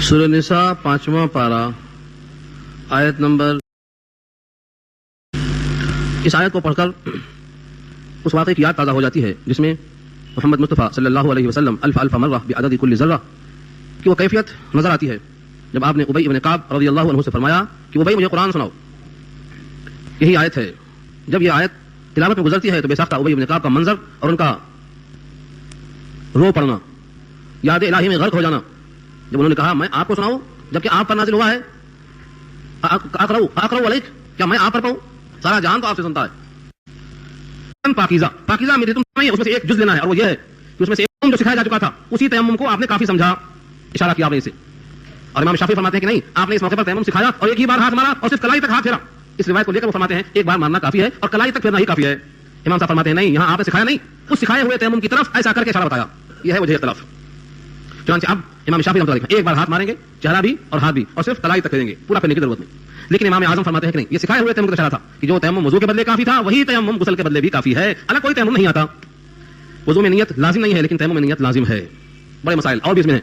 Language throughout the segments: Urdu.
سورہ نساء 5واں پارہ آیت نمبر. اس آیت کو پڑھ کر اس واقعے کی یاد تازہ ہو جاتی ہے جس میں محمد مصطفیٰ صلی اللہ علیہ وسلم الف مرہ بعدد کل ذرہ کی وہ کیفیت نظر آتی ہے جب آپ نے ابی بن کعب رضی اللہ عنہ سے فرمایا کہ ابی مجھے قرآن سناؤ. یہی آیت ہے. جب یہ آیت تلاوت میں گزرتی ہے تو بے ساختہ ابی بن کعب کا منظر اور ان کا رو پڑنا، یاد الہی میں غرق ہو جانا، جب انہوں نے کہا میں آپ کو سناؤں جبکہ آپ پر نازل ہوا ہے، اقرؤ علیک، کیا میں آپ پر پڑھوں؟ سارا جہان تو آپ سے سنتا ہے. پاکیزہ میری تم نہیں، اس میں سے ایک جز لینا ہے اور وہ یہ ہے کہ اس میں سے ایک جو سکھایا جا چکا تھا اسی تیمم کو آپ نے کافی سمجھا، اشارہ کیا آپ نے اسے. اور امام شافعی فرماتے ہیں کہ نہیں، آپ نے اس موقع پر تیمم سکھایا اور ایک ہی بار ہاتھ مارا اور صرف کلائی تک ہاتھ پھیرا. اس روایت کو لے کر وہ فرماتے ہیں ایک بار مارنا کافی ہے اور کلائی تک پھیرنا ہی کافی ہے. امام صاحب فرماتے ہیں نہیں، یہاں آپ نے سکھایا نہیں، اس سکھائے ہوئے تیمم کی طرف ایسا کر کے اشارہ بتایا. یہ ہے وجہ اختلاف. چنانچہ اب امام شافعی رحمۃ اللہ علیہ ایک بار ہاتھ ماریں گے، چہرہ بھی اور ہاتھ بھی، اور صرف کلائی تک پھیریں گے، پورا پھیرنے کی ضرورت نہیں. لیکن امام اعظم فرماتے ہیں کہ نہیں، یہ سکھائے ہوئے تیمم کا اشارہ تھا کہ جو تیمم وضو کے بدلے کافی تھا وہی تیمم غسل کے بدلے بھی کافی ہے. الگ کوئی تیمم نہیں آتا. وضو میں نیت لازم نہیں ہے لیکن تیمم میں نیت لازم ہے. بڑے مسائل اور بھی اس میں ہیں.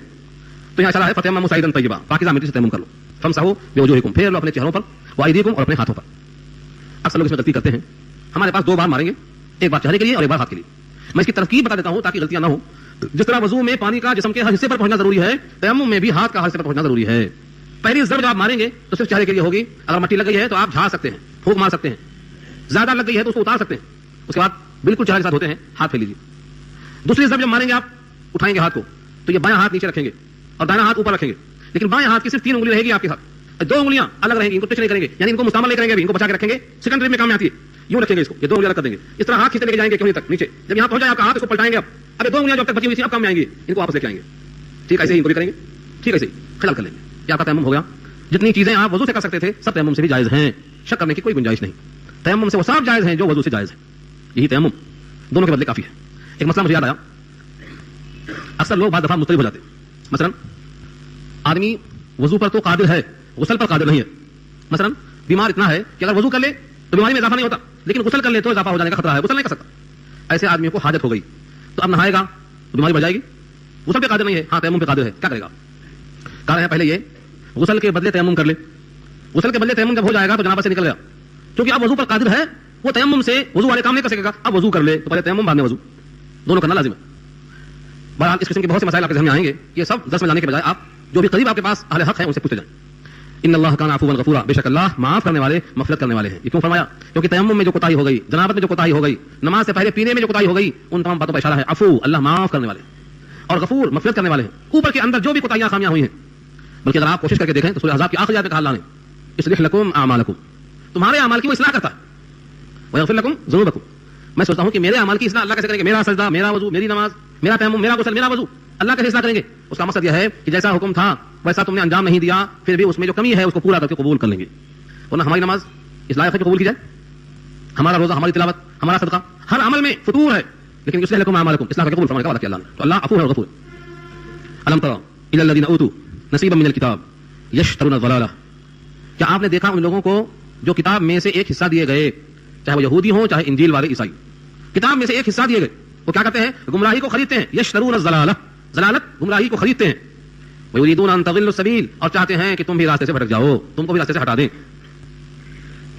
تو یہاں اشارہ ہے فتیمموا صعیدا طیبا، پاکیزہ مٹی سے تیمم کر لو. فامسحوا بوجوہکم، پھیر لو اپنے چہروں پر، وایدیکم اور اپنے ہاتھوں پر. اکثر لوگ اس میں غلطی کرتے ہیں. ہمارے پاس دو بار ماریں گے، ایک بار چہرے کے لیے اور ایک بار ہاتھ کے لیے. میں اس کی ترکیب بتا دیتا ہوں تاکہ غلطیاں نہ ہوں. جس طرح وضو میں پانی کا جسم کے ہر حصے پر پہنچنا ضروری ہے، تیمم میں بھی ہاتھ کا ہر حصے پر پہنچنا ضروری ہے. پہلی ضرب جب آپ ماریں گے تو صرف چہرے کے لیے ہوگی. اگر مٹی لگ گئی ہے تو آپ جھاڑ سکتے ہیں، پھونک مار سکتے ہیں. زیادہ لگ گئی ہے تو اس کو اتار سکتے ہیں. اس کے بعد بالکل چہرے کے ساتھ ہوتے ہیں، ہاتھ پھیل لیجیے. دوسری ضرب جب ماریں گے، آپ اٹھائیں گے ہاتھ کو تو یہ بایاں ہاتھ نیچے رکھیں گے اور دائیں ہاتھ اوپر رکھیں گے. لیکن بائیں ہاتھ کی صرف 3 انگلی رہے گی آپ کے ساتھ، 2 انگلیاں الگ رہیں گی، ان کو ٹچ نہیں کریں گے، یعنی ان کو مستعمل نہیں کریں گے، ان کو بچا کے رکھیں گے. سیکنڈ ٹرپ میں کام میں آتی ہے. یوں رکھیں گے اس کو، یہ 2 انگلیاں رکھ کر دیں گے. اس طرح ہاتھ کھینچتے لے کے جائیں گے کہیں تک نیچے. جب یہاں پہنچ جائے آپ کا ہاتھ، اس کو پلٹائیں گے. اب 2 انگلیاں جو تک بچی ہوئی تھی اب کام میں آئیں گی، ان کو واپس لے کے آئیں گے. ٹھیک ایسے ہی ان کو بھی کریں گے. ٹھیک ایسے ہی خلل کر لیں گے. یہ آپ کا تیمم ہو گیا. جتنی چیزیں آپ وضو سے کر سکتے تھے سب تیمم سے بھی جائز ہیں، شک کرنے کی کوئی گنجائش نہیں. تیمم سے وہ سب جائز ہیں جو وضو سے جائز ہیں. یہی تیمم دونوں کے بدلے کافی ہے. ایک مسئلہ مجھے یاد آیا. اکثر لوگ بعض دفعہ مختلف ہو جاتے ہیں. مثلا آدمی وضو پر تو قادر ہے، غسل پر قادر نہیں ہے. مثلا بیمار اتنا ہے کہ اگر وضو کر لے تو بیماری میں اضافہ نہیں ہوتا، لیکن غسل کر لے تو اضافہ ہو جانے کا خطرہ ہے، غسل نہیں کر سکتا. ایسے آدمی کو حاجت ہو گئی تو اب نہائے گا تو بیماری بڑھ جائے گی. غسل پہ قادر نہیں ہے، ہاں تیمم پہ قادر ہے، کیا کرے گا؟ کہا ہے پہلے یہ غسل کے بدلے تیمم کر لے. غسل کے بدلے تیمم جب ہو جائے گا تو جنابت سے نکل گیا، کیونکہ اب وضو پر قادر ہے، وہ تیمم سے وضو والے کام نہیں کر سکے گا. اب وضو کر لے تو پہلے تیمم بعد میں وضو، دونوں کرنا لازم ہے. بہرحال اس قسم کے بہت سے مسائل آپ کے ذہن میں آئیں گے. یہ سب درس میں جانے کے بجائے آپ جو بھی قریب آپ کے پاس اہل حق ہیں ان سے پوچھتے جائیں. ان اللہ کان عفوا غفورا، بے شک اللہ معاف کرنے والے مغفرت کرنے والے ہیں. یہ کیوں فرمایا؟ کیونکہ تیمم میں جو کوتاہی ہو گئی، جنابت میں جو کوتاہی ہو گئی، نماز سے پہلے پینے میں جو کوتاہی ہو گئی، ان تمام باتوں کا اشارہ ہے. عفو اللہ معاف کرنے والے اور غفور مغفرت کرنے والے ہیں. اوپر کے اندر جو بھی کوتاہیاں خامیاں ہوئی ہیں، بلکہ اگر آپ کوشش کر کے دیکھیں تو سورہ احزاب کی آخری آیت میں کہا اللہ نے اصلح لکم اعمالکم، تمہارے اعمال کی وہ اصلاح کرتا ہے. ویغفر لکم ذنوبکم. میں سوچتا ہوں کہ میرے اعمال کی اصلاح اللہ کیسے کریں گے؟ میرا سجدہ، میرا وضو، میری نماز، میرا تیمم، میرا غسل، میرا وضو اللہ کیسے اصلاح کریں گے؟ اس کا مقصد یہ ہے کہ جیسا حکم تھا ویسا تم نے انجام نہیں دیا، پھر بھی اس میں جو کمی ہے اس کو پورا کر کے قبول کر لیں گے. ورنہ ہماری نماز اس لائق ہے کہ قبول کی جائے، ہمارا روزہ، ہماری تلاوت، ہمارا صدقہ، ہر عمل میں فطور ہے، لیکن اصلح لکم اعمالکم اصلاح کر کے قبول فرمانے کا وعدہ کیا اللہ نے. تو اللہ عفو ہے اور غفور. الم تر الی الذین اوتوا نصیبا من الکتاب یشترون الضلالہ، کیا آپ نے دیکھا ان لوگوں کو جو کتاب میں سے ایک حصہ دیے گئے، چاہے وہ یہودی ہوں چاہے انجیل والے عیسائی، کتاب میں سے ایک حصہ دیے گئے، وہ کیا کرتے ہیں؟ گمراہی کو خریدتے ہیں. یشترون الضلالہ، ضلالت گمراہی کو خریدتے ہیں. ویریدون ان تضلوا السبیل، اور چاہتے ہیں کہ تم بھی راستے سے بھٹک جاؤ، تم کو بھی راستے سے ہٹا دیں.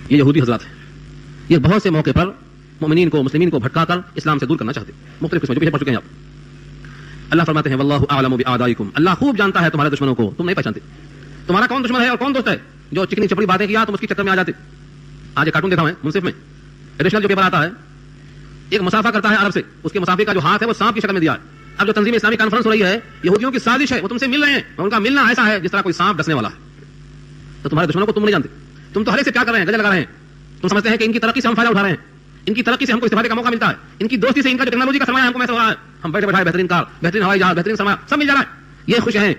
یہ یہودی حضرات ہیں. یہ بہت سے موقع پر مومنین کو، مسلمین کو بھٹکا کر اسلام سے دور کرنا چاہتے ہیں. مختلف قسمیں جو پیچھے پڑ چکے ہیں آپ. اللہ فرماتے ہیں واللہ اعلم باعدائکم، اللہ خوب جانتا ہے تمہارے دشمنوں کو، تم نہیں پہچانتے. تمہارا کون دشمن ہے اور کون دوست ہے؟ جو چکنی چپڑی باتیں کیا تم اس کے چکر میں آ جاتے. آج ایک کارٹون دیکھا میں منصف میں، ایڈیشنل جو پیپر آتا ہے، ایک مسافہ کرتا ہے عرب سے، اس کے مسافے کا جو ہاتھ ہے وہ سانپ کی شکل میں دیا ہے. اب جو تنظیم اسلامی کانفرنس ہو رہی ہے، یہودیوں کی سازش ہے، وہ تم سے مل رہے ہیں، ان کا ملنا ایسا ہے جس طرح کوئی سانپ ڈسنے والا ہے. تو تمہارے دشمنوں کو تم نہیں جانتے. تم تو ہر ایک سے کیا کر رہے ہیں؟ گلے لگا رہے ہیں. تم سمجھتے ہیں کہ ان کی ترقی سے ہم فائدہ اٹھا رہے ہیں، ان کی ترقی سے ہم کو استفادے کا موقع ملتا ہے، ان کی دوستی سے ان کا جو ٹیکنالوجی کا سرمایہ ہم کو محسوس ہو رہا ہے. ہم بیٹھے بیٹھائے بہترین کار، بہترین ہوائی جہاز، بہترین سرمایہ سب مل جا رہا ہے. یہ خوش ہیں.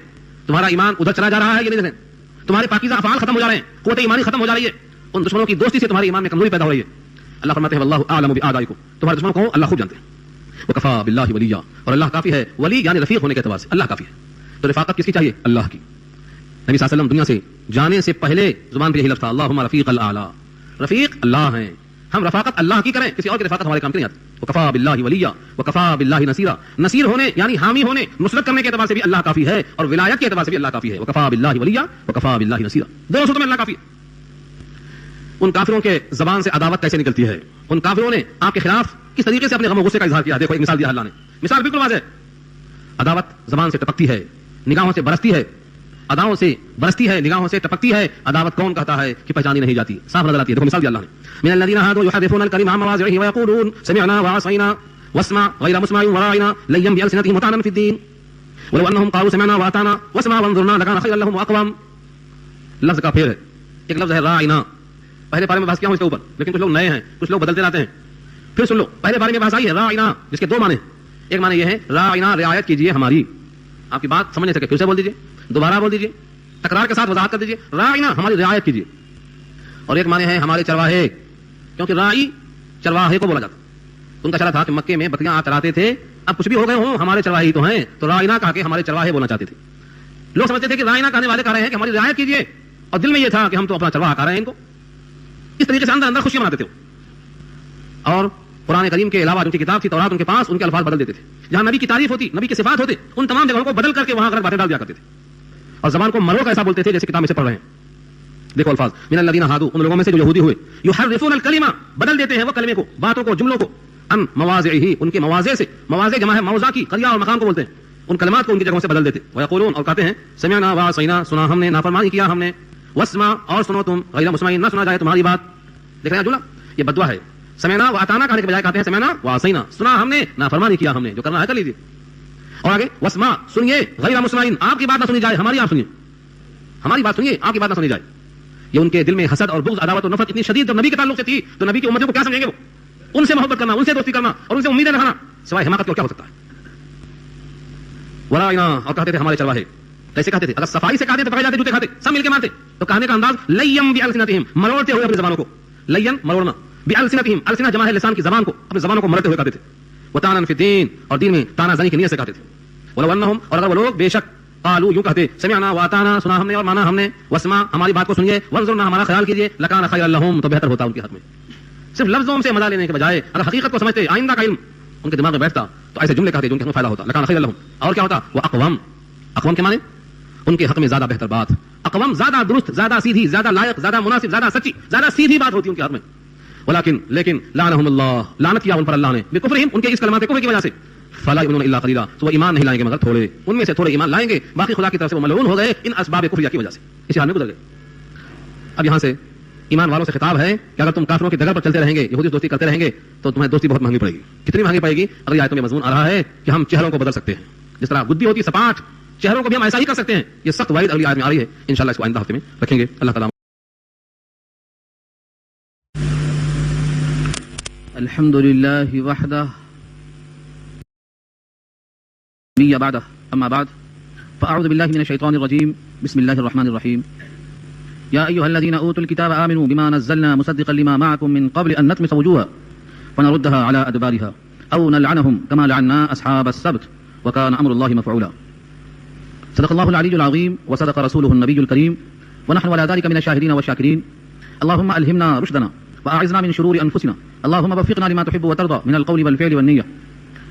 تمہارا ایمان ادھر چلا جا رہا ہے، یہ نہیں دیکھیں. تمہارے پاکیزہ افعال ختم ہو جا رہے ہیں، قوت ایمانی ختم ہو جا رہی ہے. ان دشمنوں کی دوستی سے تمہارے ایمان میں کمزوری پیدا ہو رہی ہے. اللہ فرماتے ہیں واللہ اعلم باعدائکم، تمہارے دشمنوں کو اللہ خوب جانتے ہیں. وکفی باللہ ولیا، اور اللہ کافی ہے. ولی یعنی رفیق ہونے کے اعتبار سے اللہ کافی ہے. تو رفاقت کس کی چاہیے؟ اللہ کی. نبی صلی اللہ علیہ وسلم دنیا سے جانے سے پہلے زبان پہ یہی لفظ تھا اللہم رفیق الاعلی، رفیق اللہ ہیں. ہم رفاقت اللہ کی کریں، کسی اور کی رفاقت ہمارے کام کی نہیں آتی. وکفا باللہ ولیا وکفا باللہ نصیرا. نصیر ہونے یعنی حامی ہونے, نصرت کرنے کے اعتبار سے بھی اللہ کافی ہے, اور ولایت کے اعتبار سے بھی اللہ کافی ہے. وکفا باللہ ولیا وکفا باللہ نصیرا, دونوں صورتوں میں اللہ کافی ہے. ان کافروں کے زبان سے عداوت کیسے نکلتی ہے, ان کافروں نے آپ کے خلاف کس طریقے سے اپنے غم و غصے کا اظہار کیا. دیکھو ایک مثال دیا اللہ نے, مثال بالکل واضح ہے. عداوت زبان سے ٹپکتی ہے, نگاہوں سے برستی ہے, اداؤں سے برستی ہے, نگاہوں سے ٹپکتی ہے. عداوت کون کہتا ہے کہ پہچانی نہیں جاتی, صاف نظر آتی ہے. دیکھو مثال دیا اللہ نے, من الذين هادوا يحرفون الكلم عن مواضعه ويقولون سمعنا وعصينا واسمع غير مسمع وراعنا ليا بألسنتهم وطعنا في الدين ولو انهم قالوا سمعنا واطعنا واسمع وانظرنا لكان خيرا لهم واقوم. لفظ کا پھر ہے, ایک لفظ ہے راعنا, پہلے بارے میں بحث کیا ہوں اس کے اوپر, لیکن کچھ لوگ نئے ہیں, کچھ لوگ بدلتے رہتے ہیں. پھر سن لو, پہلے بارے میں بحث آئی ہے راعنا, جس کے دو معنی. ایک معنی یہ ہے راعنا رعایت کیجیے ہماری. آپ کی بات سمجھ نہیں سکے, پھر سے بول دیجیے, دوبارہ بول دیجیے, تکرار کے ساتھ وضاحت کر دیجیے, راعنا ہماری رعایت کیجیے. اور ایک معنی ہے ہمارے چرواہے, کیونکہ راعی چرواہے کو بولا جاتا. ان کا چلا تھا کہ مکے میں بکریاں آپ چراتے تھے, اب کچھ بھی ہو گئے ہوں ہمارے چرواہے تو ہیں, تو راعینا کہا کہ ہمارے چرواہے بولنا چاہتے تھے. لوگ سمجھتے تھے کہ راعینا کہنے والے کہہ رہے ہیں کہ ہماری رعایت کیجیے, اور دل میں یہ تھا کہ ہم تو اپنا چرواہا کہہ رہے ہیں ان کو. اس طریقے سے اندر اندر خوشیاں مناتے تھے. اور قرآن کریم کے علاوہ جو کی کتاب تھی تورات ان کے پاس, ان کے الفاظ بدل دیتے تھے. جہاں نبی کی تعریف ہوتی, نبی کے صفات ہوتے, ان تمام جگہوں کو بدل کر کے وہاں غلط باتیں ڈال دیا کرتے تھے, اور زبان کو مرو کا ایسا بولتے تھے جیسے کتاب میں سے پڑھ رہے ہیں. دیکھو الفاظ, من الذین ہادوا, ان لوگوں میں سے جو یہودی ہوئے, یحرفون الکلمہ, بدل دیتے ہیں وہ کلمے کو, باتوں کو, جملوں کو, ان مواضعہ, ان کے مواضع سے, مواضع جمع ہے موضع کی, قریہ اور مقام کو بولتے ہیں, ان کلمات کو ان کی جگہوں سے بدل دیتے. ویقولون, اور کہتے ہیں, سمعنا وعصینا, سنا ہم نے, نافرمانی کیا ہم نے, واسمع, اور سنو تم, غیر مسمع, نہ سنا جائے تمہاری بات. دیکھ رہے ہیں جملہ, یہ بدعا ہے. سمعنا واطعنا کہنے کے بجائے کہتے ہیں سمعنا وعصینا, سنا ہم نے, نافرمانی کیا ہم نے, جو کرنا ہے کر لیجیے. اور آگے واسمع, سنیے, غیر مسمع, آپ کی بات نہ سنی جائے, ہماری آپ سنیے, ہماری بات سنیے, آپ کی بات نہ سنی جائے. یہ ان کے دل میں حسد اور بغض, عداوت اور نفرت اتنی شدید جب نبی کے تعلق سے تھی, تو نبی کی امتوں کو کیا سمجھیں گے وہ؟ ان سے محبت کرنا, ان سے دوستی کرنا, اور ان سے امیدیں رکھنا سوائے حماقت کے کیا ہو سکتا ہے. وراعنا, اور کہتے تھے ہمارے چرواہے. کیسے کہتے تھے؟ اگر صفائی سے کہتے تو پکڑے جاتے, جوتے کھاتے, سب مل کے مارتے. تو کہنے کا انداز لیم بألسنتہم, مروڑتے ہوئے اپنی زبانوں کو, لین مروڑنا, بألسنتہم, السنہ جمع ہے لسان کی, زبان کو, اپنی زبانوں کو مرتے ہوئے کہتے تھے. وطعنا فی الدین, اور دین میں طعنہ زنی کی نیت سے کہتے تھے. ولو انہم, اور اگر وہ لوگ بے شک, قالوا, یوں کہتے, سمعنا واطعنا, سنا ہم نے اور مانا ہم نے, واسمع, ہماری بات کو سنیے, وانظرنا, ہمارا خیال کیجیے, لکان خیرا لہم, تو بہتر ہوتا ان کے حق میں. صرف لفظوں سے مزہ لینے کے بجائے اگر حقیقت کو سمجھتے, آئندہ کا علم ان کے دماغ میں بیٹھتا, تو ایسے جملے کہتے جو ان کے حق میں فائدہ ہوتا. لکان خیرا لہم, اور کیا ہوتا, وہ اقوام, اقوام کے معنی ان کے حق میں زیادہ بہتر بات, اقوام زیادہ درست, زیادہ سیدھی, زیادہ لائق, زیادہ مناسب, زیادہ سچی, زیادہ سیدھی بات ہوتی ان کے حق میں. لیکن لعنہم اللہ, لعنت کیا ان پر اللہ نے, بکفرہم, ان کے اس کلمات کفر کی وجہ سے, فلا یؤمنون الا قلیلا, تو وہ ایمان نہیں لائیں گے مگر تھوڑے, ان میں سے تھوڑے ایمان لائیں گے, باقی خدا کی طرف سے وہ ملعون ہو گئے ان اسباب کفر کی وجہ سے, اسی حال میں گزر گئے. اب یہاں سے ایمان والوں سے خطاب ہے کہ اگر تم کافروں کی ڈگر پر چلتے رہیں گے, یہودی دوستی کرتے رہیں گے, تو تمہیں دوستی بہت مہنگی پڑے گی. کتنی مہنگی پڑے گی؟ اگلی آیتوں میں مضمون آ رہا ہے کہ ہم چہروں کو بدل سکتے ہیں, جس طرح بدھی ہوتی سپاٹ, چہروں کو بھی ہم ایسا ہی کر سکتے ہیں. یہ سخت وعید اگلی آیت میں آ رہی ہے, انشاءاللہ اس کو آئندہ ہفتے میں رکھیں گے. اللہ تعالیٰ. الحمد لله وحده بعده أما بعد فأعوذ بالله من الشيطان الرجيم بسم الله الرحمن الرحيم يا أيها الذين أوتوا الكتاب آمنوا بما نزلنا مصدقا لما معكم من قبل أن نطمس وجوها فنردها على أدبارها أو نلعنهم كما لعنا أصحاب السبت وكان أمر الله مفعولا. صدق الله العلي العظيم وصدق رسوله النبي الكريم ونحن على ذلك من الشاهدين والشاكرين. اللهم ألهمنا رشدنا وأعذنا من شرور أنفسنا, اللهم وفقنا لما تحب وترضى من القول والفعل والنية.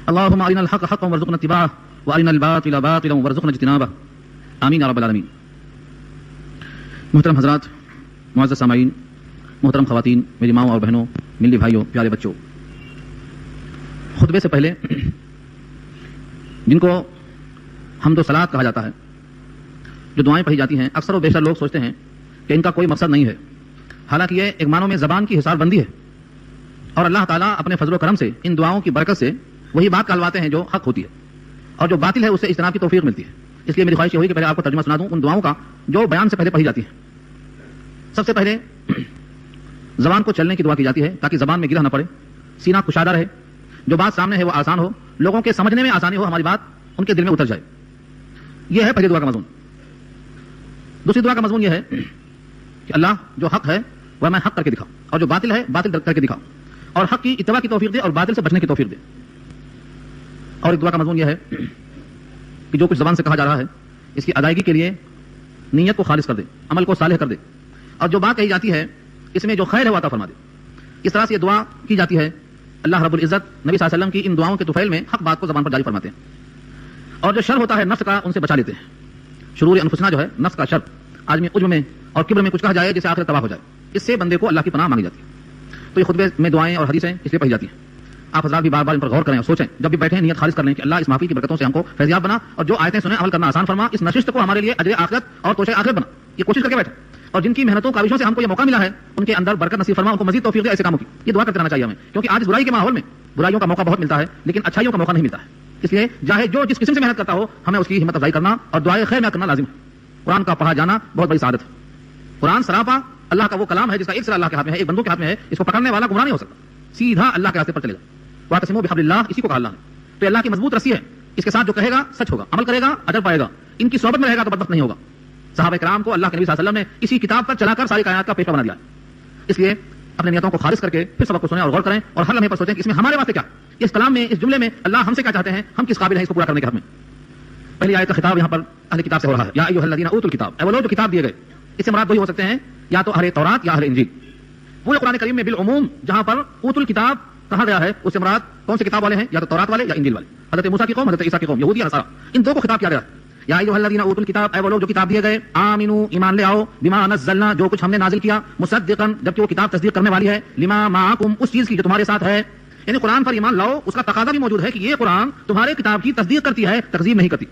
اللهم أرنا الحق حقا وارزقنا اتباعه وأرنا الباطل باطلا وارزقنا اجتنابه, آمین یا رب العالمین. محترم حضرات, معزز سامعین, محترم خواتین, میری ماؤں اور بہنوں, ملی بھائیوں, پیارے بچوں, خطبے سے پہلے جن کو حمد و صلات کہا جاتا ہے, جو دعائیں پڑھی جاتی ہیں, اکثر و بیشتر لوگ سوچتے ہیں کہ ان کا کوئی مقصد نہیں ہے. حالانکہ یہ ایک معنوں میں زبان کی حصار بندی ہے, اور اللہ تعالیٰ اپنے فضل و کرم سے ان دعاؤں کی برکت سے وہی بات کہلواتے ہیں جو حق ہوتی ہے, اور جو باطل ہے اسے اجتناب کی توفیق ملتی ہے. اس لیے میری خواہش یہ ہوئی کہ پہلے آپ کو ترجمہ سنا دوں ان دعاؤں کا جو بیان سے پہلے پڑھی جاتی ہیں. سب سے پہلے زبان کو چلنے کی دعا کی جاتی ہے تاکہ زبان میں گرہ نہ پڑے, سینہ کشادہ رہے, جو بات سامنے ہے وہ آسان ہو, لوگوں کے سمجھنے میں آسانی ہو, ہماری بات ان کے دل میں اتر جائے. یہ ہے پہلی دعا کا مضمون. دوسری دعا کا مضمون یہ ہے کہ اللہ جو حق ہے وہ میں حق کر کے دکھاؤں, اور جو باطل ہے باطل کر کے دکھاؤں, اور حق کی اتباع کی توفیق دے اور باطل سے بچنے کی توفیق دے. اور ایک دعا کا مضمون یہ ہے کہ جو کچھ زبان سے کہا جا رہا ہے اس کی ادائیگی کے لیے نیت کو خالص کر دے, عمل کو صالح کر دے, اور جو بات کہی جاتی ہے اس میں جو خیر ہے وہ عطا فرما دے. اس طرح سے یہ دعا کی جاتی ہے اللہ رب العزت نبی صلی اللہ علیہ وسلم کی ان دعاؤں کے طفیل میں حق بات کو زبان پر جاری فرماتے ہیں، اور جو شر ہوتا ہے نفس کا ان سے بچا لیتے ہیں۔ شرور انفسنا جو ہے نفس کا شر، آدمی عجب میں اور کبر میں کچھ کہا جائے جسے آخرت تباہ ہو جائے، اس سے بندے کو اللہ کی پناہ مانگی جاتی ہے۔ تو یہ خطبے میں دعائیں اور حدیثیں اس لیے پڑھی جاتی ہیں، آپ حضرات بھی بار بار ان پر غور کریں اور سوچیں، جب بھی بیٹھیں نیت خالص کر لیں کہ اللہ اس محفل کی برکتوں سے ہم کو فیضیاب بنا، اور جو آیتیں سنیں عمل کرنا آسان فرما، اس نشست کو ہمارے لیے اجر آخرت اور توشہ آخرت بنا، یہ کوشش کر کے بیٹھیں، اور جن کی محنتوں کاوشوں سے ہم کو یہ موقع ملا ہے ان کے اندر برکت نصیب فرما، ان کو مزید توفیق دے ایسے کاموں کی، یہ دعا کرتے رہنا چاہیے ہمیں، کیونکہ آج اس برائی کے ماحول میں برائیوں کا موقع بہت ملتا ہے لیکن اچھائیوں کا موقع نہیں ملتا ہے، اس لیے چاہے جو جس قسم سے محنت کرتا ہو ہمیں اس کی ہمت افزائی کرنا اور دعائے خیر میں کرنا لازم ہے۔ قرآن کا پڑھا جانا بہت بڑی سعادت ہے۔ قرآن سراپا اللہ کا وہ کلام ہے جس کا ایک سر اللہ کے ہاتھ میں ہے، ایک بندوں کے ہاتھ میں ہے، اس کو پکڑنے والا گمراہ نہیں ہو سکتا، سیدھا اللہ کے راستے پر چلے گا۔ واعتصموا بحبل اللہ، اسی کو کہا اللہ نے، تو اللہ کی مضبوط رسی ہے، اس کے ساتھ جو کہے گا سچ ہوگا، عمل کرے گا اجر پائے گا، ان کی صحبت میں رہے گا تو بدبخت نہیں ہوگا۔ صحابہ کرام کو اللہ کے نبی صلی اللہ علیہ وسلم نے اسی کتاب پر چلا کر ساری کائنات کا پیشوا بنا دیا ہے، اس لیے اپنے نیتوں کو خالص کر کے پھر سبق کو سنیں اور غور کریں، اور ہر لمحے پر سوچیں کہ اس میں ہمارے واسطے کیا، اس کلام میں، اس جملے میں اللہ ہم سے کیا چاہتے ہیں، ہم کس قابل ہیں اس کو پورا کرنے کے حق میں۔ پہلی آیت کا خطاب یہاں پر اہل کتاب سے ہو رہا ہے، یا ایھا الذین اوتوا الکتاب، اے وہ لوگ جو کتاب دیے گئے، اس سے مراد دو ہی ہو سکتے ہیں، یا تو اہل تورات یا اہل انجیل۔ پورے قرآن کریم میں بالعموم جہاں پر اوتوا الکتاب کہا گیا ہے اس سے مراد کون سے کتاب والے ہیں، یا تو تورات والے یا انجیل والے، حضرت موسیٰ کی قوم، حضرت عیسیٰ کی قوم، یہودی یا نصارا، ان دو کو خطاب کیا گیا ہے۔ یا ایھا الذین اوتوا الکتاب، اے وہ لوگ جو کتاب دیے گئے، آمنو ایمان لے آؤ، بما نزلنا جو کچھ ہم نے نازل کیا، مصدقا جبکہ وہ کتاب تصدیق کرنے والی ہے، لما معکم اس چیز کی جو تمہارے ساتھ ہے، یعنی قرآن پر ایمان لاؤ، اس کا تقاضا بھی موجود ہے کہ یہ قرآن تمہارے کتاب کی تصدیق کرتی ہے، تکذیب نہیں کرتی۔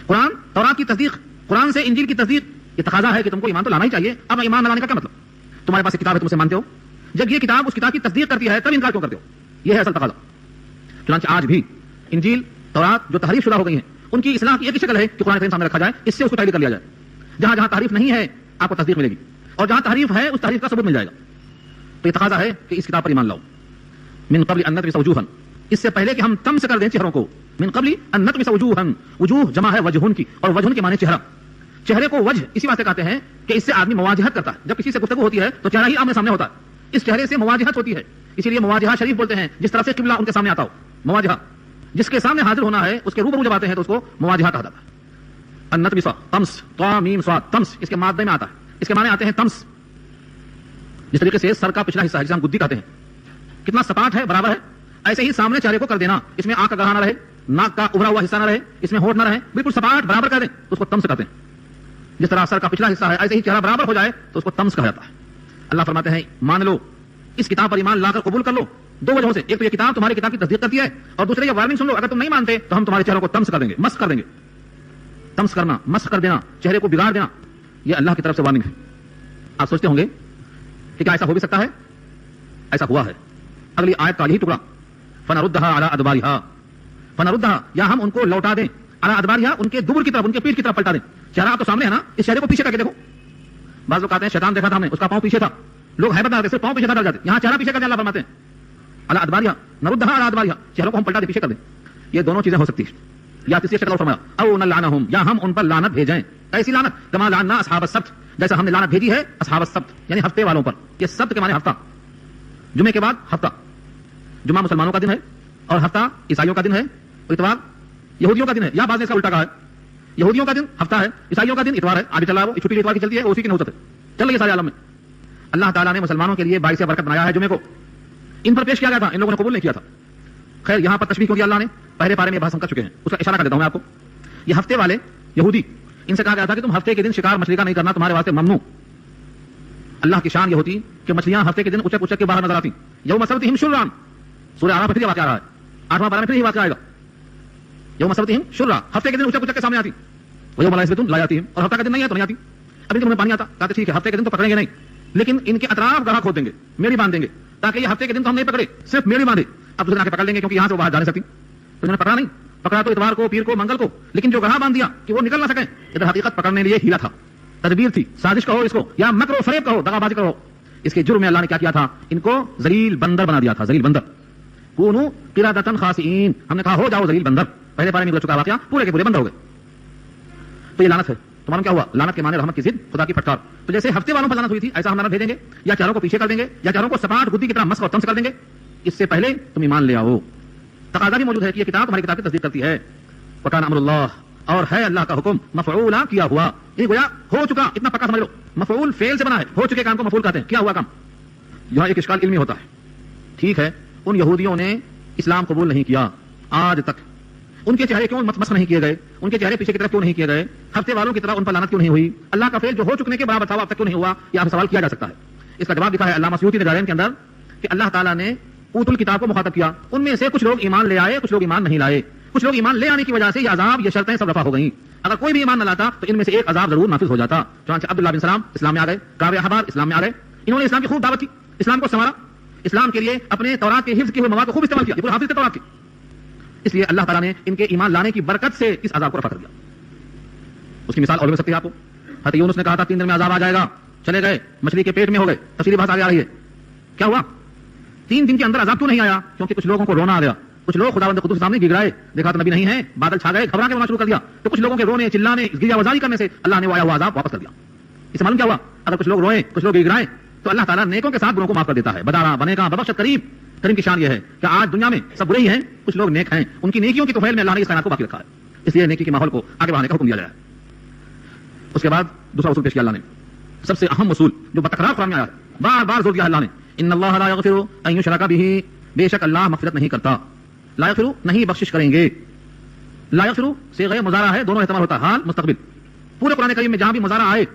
قرآن تورات کی تصدیق، قرآن سے انجیل کی تصدیق، یہ تقاضا ہے کہ تم کو ایمان تو لانا ہی چاہیے۔ اب ایمان نہ لانے کا کیا مطلب، تمہارے پاس ایک کتاب ہے تم اسے مانتے ہو، جب یہ کتاب اس کتاب کی تصدیق کرتی ہے تب انکار کیوں کرتے ہو، یہ ہے اصل تقاضا۔ چنانچہ آج بھی انجیل تورات جو تحریف شدہ ہو گئی ہیں ان کی اصلاح کی ایک ہی شکل ہے کہ قرآن کریم سامنے رکھا جائے، اس سے اس کو تحریر کر لیا جائے، جہاں جہاں تحریف نہیں ہے آپ کو تصدیق ملے گی، اور جہاں تحریف ہے اس تحریف کا ثبوت مل جائے گا۔ تو یہ تقاضا ہے کہ اس کتاب پر ایمان لاؤ، من قبل ان نطمس وجوہا، اس سے پہلے کہ ہم طمس کر دیں چہروں کو، من قبل ان نطمس وجوہا، وجوہ جمع ہے وجہن کی، اور وجہن کے معنی چہرہ، چہرے کو وجہ اسی واسطے کہتے ہیں کہ اس سے آدمی مواجہت کرتا ہے، جب کسی سے گفتگو ہوتی ہے تو چہرہ ہی آمنے سامنے ہوتا ہے، اس چہرے سے مواجہت ہوتی ہے، اسی لیے مواجہہ شریف بولتے ہیں، جس طرح سے قبلہ ان کے سامنے آتا ہو، مواجہہ جس کے سامنے حاضر ہونا ہے اس کے روبرو جب آتے ہیں تو اس کو مواجہہ کہا جاتا ہے۔ النطمس طمس، طا میم صاد، طمس اس کے مادے میں آتا ہے، اس کے معنی آتے ہیں طمس، جس طریقے سے سر کا پچھلا حصہ ہے جسے ہم گدی کہتے ہیں کتنا سپاٹ ہے، برابر ہے، ایسے ہی سامنے چہرے کو کر دینا، اس میں آنکھ کا گڑھا نہ رہے، ناک کا ابھرا ہوا حصہ نہ رہے، اس میں ہونٹ نہ رہے، بالکل سپاٹ برابر کر دیں تو اس کو طمس کہتے ہیں۔ جس طرح سر کا پچھلا حصہ ہے ایسے ہی چہرہ برابر ہو جائے تو اس کو طمس کہا جاتا ہے۔ اللہ فرماتے ہیں مان لو، اس کتاب پر ایمان لا کر قبول کر لو، دو وجہوں سے، ایک تو یہ کتاب تمہاری کتاب کی تصدیق کرتی ہے، اور دوسرے یہ وارننگ سن لو، اگر تم نہیں مانتے تو ہم تمہارے چہروں کو طمس کر دیں گے، مسخ کر دیں گے۔ طمس کرنا، مسخ کر دینا، چہرے کو بگاڑ دینا، یہ اللہ کی طرف سے وارننگ ہے۔ آپ سوچتے ہوں گے کہ کیا ایسا ہو بھی سکتا ہے؟ ایسا ہوا ہے۔ اگلی آیت کا یہی ٹکڑا، فنردھا علی ادبارہا، فنردھا یا ہم ان کو لوٹا دیں، علی ادبارہا ان کے دبر کی طرف، ان کے پیٹھ کی طرف پلٹا دیں۔ چہرہ تو سامنے ہے نا، اس چہرے کو پیچھے کر کے دیکھو۔ بعض لوگ کہتے ہیں شیطان دیکھا تھا ہم نے، اس کا پاؤں پیچھے تھا، لوگ ہیبت ڈالتے صرف پاؤں پیچھے ڈال جاتے، یہاں چہرہ پیچھے کر کے اللہ فرماتے ہیں علی ادبارہا، نردھا علی ادبارہا، چہروں کو ہم پلٹا دیں، پیچھے کر دیں۔ یہ دونوں چیزیں ہو سکتی ہیں، یا تیسری شکل اور فرمایا او نلعنہم، یا ہم ان پر لعنت بھیجیں، ایسی لعنت کما لعنا اصحاب السبت، جیسا ہم نے لعنت بھیجی ہے اصحاب السبت یعنی ہفتے والوں پر۔ یہ سبت کے معنی ہفتہ، جمعے کے بعد ہفتہ، جمعہ مسلمانوں کا دن ہے اور ہفتہ عیسائیوں کا دن ہے، اتوار یہودیوں کا دن ہے، یا بعض نے اس کا الٹا کہا ہے، یہودیوں کا دن ہفتہ ہے، عیسائیوں کا دن اتوار ہے، آگے چلا ہے، وہ چھٹی اتوار کی چلتی ہے، اسی کی نوبت ہے، چل رہی ہے سارے عالم میں۔ اللہ تعالیٰ نے مسلمانوں کے لیے باعث برکت بنایا ہے جمعے کو، ان پر پیش کیا گیا تھا، ان لوگوں نے قبول نہیں کیا تھا۔ خیر یہاں پر تشبیہ کیوں دیا اللہ نے، پہلے پارے میں بحث ہم کر چکے ہیں، اس کا اشارہ کر دیتا ہوں میں آپ کو۔ یہ ہفتے والے یہودی، ان سے کہا گیا تھا کہ تم ہفتے کے دن شکار مچھلی کا نہیں کرنا، تمہارے واسطے ممنوع۔ اللہ کی شان یہ ہوتی کہ مچھلیاں ہفتے کے دن اچک اچک کے باہر نظر آتی، یوم سبتہم شرعا، سورہ اعراف میں پھر یہ واقعہ آ رہا ہے، 8واں پارہ میں پھر یہ واقعہ آئے گا، یوم سبتہم شرعا، ہفتے کے دن اچک اچک کے سامنے آتی، ویوم لا یثبتون لا یاتیہم، اور ہفتہ کا دن نہیں ہے تو نہیں آتی۔ ابھی تمہیں پانی آتا، کہتے ٹھیک ہے ہفتے کے دن تو پکڑیں گے نہیں، لیکن ان کے اطراف گڑھا کھود دیں گے، میری باندھ دیں گے، تاکہ یہ ہفتے کے دن تو ہم نہیں پکڑے، صرف میری باندھے، اب دوسرے آ کے پکڑ لیں گے کیونکہ یہاں سے وہ باہر جا نہیں سکتی، تو انہوں نے پکڑا نہیں، پکڑا تو اتوار کو، پیر کو، منگل کو، لیکن جو گڑھا باندھ دیا کہ وہ نکل نہ سکیں، ادھر حقیقت پکڑنے لیے ہیلا تھا، تدبیر تھی، سازش کہو اس کو، یا مکر و فریب کہو، دغا بازی کہو۔ اس کے جرم میں اللہ نے کیا کیا تھا، ان کو ذلیل بندر بنا دیا تھا، ذلیل بندر، کونوا قردۃ خاسئین، ہم نے کہا ہو جاؤ ذلیل بندر، پہلے بارے میں گزر چکا واقعہ، پورے کے پورے بندر ہو گئے۔ تو یہ لعنت ہے، تو معلوم کیا ہوا، لعنت کے معنی رحمت کی ضد، خدا کی پھٹکار۔ تو جیسے ہفتے والوں پر لعنت ہوئی تھی ایسا ہم لعنت بھیجیں گے، یا چاروں کو پیچھے کر دیں گے، یا چاروں کو سپاٹ گدی کی طرح مسخ اور طمس کر دیں گے، اس سے پہلے تم ایمان لے آؤ۔ تقاضا بھی موجود ہے کہ یہ کتاب تمہاری کتاب کی تصدیق کرتی ہے، وکان امر اللہ، اور ہے اللہ کا حکم مفعولا، کیا ہوا، یہ گویا ہو چکا، اتنا پکا سمجھ لو، مفعول فعل سے بنا ہے، ہو چکے کام کو مفعول کہتے ہیں، کیا ہوا کام۔ یہاں ایک اشکال علمی ہوتا ہے، ٹھیک ہے ان یہودیوں نے اسلام قبول نہیں کیا آج تک. ان کے چہرے کیوں مسخ نہیں کیے گئے؟ ان کے چہرے پیچھے کی طرف کیوں نہیں کیے گئے؟ ہفتے والوں کی طرح ان پر لعنت کیوں نہیں ہوئی؟ اللہ کا فعل جو ہو چکنے کے برابر تھا اب تک کیوں نہیں ہوا؟ یہ آپ سے سوال کیا جا سکتا ہے. اس کا جواب لکھا ہے علامہ سیوطی نے جلالین کے اندر کہ اللہ تعالیٰ نے اوت الکتاب کو مخاطب کیا. ان میں سے کچھ لوگ ایمان لے آئے, کچھ لوگ ایمان نہیں لائے. کچھ لوگ ایمان لے آنے کی وجہ سے یہ عذاب, یہ شرطیں سب رفع ہو گئیں. اگر کوئی بھی ایمان نہ لاتا تو ان میں سے ایک عذاب ضرور نافذ ہو جاتا. چنانچہ عبداللہ بن سلام اسلام میں آ گئے, کعب احبار اسلام میں آ گئے. انہوں نے اسلام کی خوب دعوت کی, اسلام کو سنوارا, اسلام کے لیے اپنے تورات کے حفظ کیے ہوئے مواد کو خوب استعمال کیا. یہ پورے حافظ تھے تورات کے. اس لیے اللہ تعالیٰ نے ان کے ایمان لانے کی برکت سے اس عذاب کو رفع کر دیا. اس کی مثال اور مل سکتی ہے آپ کو. حضرت یونس نے کہا تھا 3 دن میں عذاب آ جائے گا, چلے گئے, مچھلی کے پیٹ میں ہو گئے. تفصیلی بات آگے آ رہی ہے. کیا ہوا؟ 3 دن کے اندر عذاب کیوں نہیں آیا؟ کیونکہ کچھ لوگوں کو رونا آ گیا. کچھ لوگ خداوند قدوس کے سامنے گر گئے, دیکھا تو نبی نہیں ہے, بادل چھا گئے, گھبرا کے رونا شروع کر دیا. تو کچھ لوگوں کے رونے, چلانے, گریا وزاری کرنے سے اللہ نے وہ آیا ہوا عذاب واپس کر دیا. اس سے معلوم کیا ہوا؟ اگر کچھ لوگ روئیں, کچھ لوگ گرائیں تو اللہ تعالیٰ نیکوں کے ساتھ گناہوں کو معاف کر دیتا ہے. بدارا بنے گا ببخشت کریم. کریم کی شان یہ ہے کہ آج دنیا میں سب برے ہی ہیں, کچھ لوگ نیک ہیں. ان کی نیکیوں کی طفیل میں اللہ نے اس کائنات کو باقی رکھا ہے. اس لیے نیکی کے ماحول کو آگے بڑھانے کا حکم دیا گیا ہے. اس کے بعد دوسرا اصول پیش کیا اللہ نے, سب سے اہم اصول جو بتکرار قرآن میں آیا ہے, بار بار زور دیا اللہ نے, ان اللہ لا یغفر ان یشرک به, بے شک اللہ مغفرت نہیں کرتا. لا یغفر نہیں بخشش کریں گے. لا یغفر صیغہ مضارع ہے, دونوں احتمال ہوتا ہے, حال مستقبل. پورے قرآن کریم میں جہاں بھی مضارع آئے,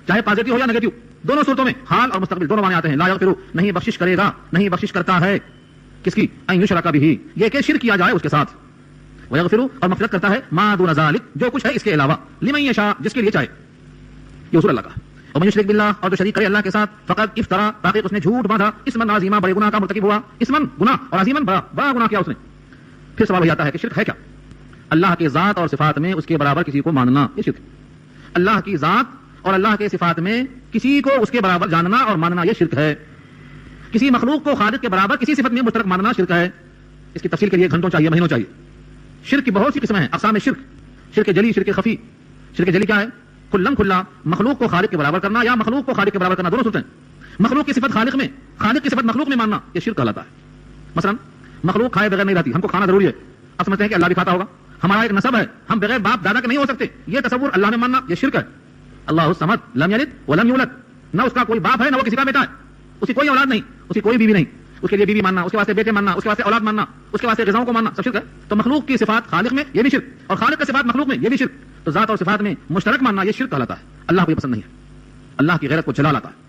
چاہے پازیٹو ہو یا نیگیٹو, دونوں صورتوں میں حال اور مستقبل دونوں معنی آتے ہیں. لا یغفر نہیں بخشش کرے گا, نہیں بخشش کرتا ہے. کس کی؟ ان یشرک به, یہ کہ شرک کیا جائے اس کے ساتھ. ویغفر اور مغفرت کرتا ہے ما دون ذلک, جو کچھ ہے اس کے علاوہ, لمن یشاء, جس کے لیے چاہے. یہ اصول اللہ کا. اور من یشرک باللہ, اور جو شریک کرے اللہ کے ساتھ, فقط افطرا, تاکہ اس نے جھوٹ باندھا, اسمن عظیما, بڑے گناہ کا مرتکب ہوا. اسمن گناہ, اور عظیمن بڑا گناہ کیا اس نے. پھر سوال ہو جاتا ہے کہ شرک ہے کیا؟ اللہ کے ذات اور صفات میں اس کے برابر کسی کو ماننا, یہ شرک. اللہ کی ذات اور اللہ کے صفات میں کسی کو اس کے برابر جاننا اور ماننا, یہ شرک ہے. کسی مخلوق کو خالق کے برابر کسی صفت میں مشترک ماننا شرک ہے. اس کی تفصیل کے لیے گھنٹوں چاہیے, مہینوں چاہیے. شرک کی بہت سی قسمیں ہیں, اقسام شرک. شرک جلی, شرک خفی. شرک جلی کیا ہے؟ کھلم کھلا مخلوق کو خالق کے برابر کرنا, یا مخلوق کو خالق کے برابر کرنا, دونوں صورتیں. مخلوق کی صفت خالق میں, خالق کی صفت مخلوق میں ماننا, یہ شرک کہلاتا ہے. مثلا مخلوق کھائے بغیر نہیں رہتی, ہم کو کھانا ضروری ہے. اب سمجھتے ہیں کہ اللہ بھی کھاتا ہوگا, ہمارا ایک نسب ہے, ہم بغیر باپ دادا کے نہیں ہو سکتے, یہ تصور اللہ میں ماننا, یہ شرک ہے. اللہ الصمد لم یلد ولم یولد, نہ اس کا کوئی باپ ہے نہ وہ کسی کا بیٹا ہے, اس کی کوئی اولاد نہیں, اس کی کوئی بیوی نہیں, اس کے لیے بیوی ماننا, اس کے واسطے بیٹے ماننا, اس کے واسطے اولاد ماننا, اس کے واسطے غذاؤں کو ماننا, سب شرک ہے. تو مخلوق کی صفات خالق میں, یہ بھی شرک, اور خالق کی صفات مخلوق میں, یہ بھی شرک. تو ذات اور صفات میں مشترک ماننا, یہ شرک کہلاتا ہے. اللہ کو یہ پسند نہیں ہے, اللہ کی غیرت کو جلا لاتا ہے.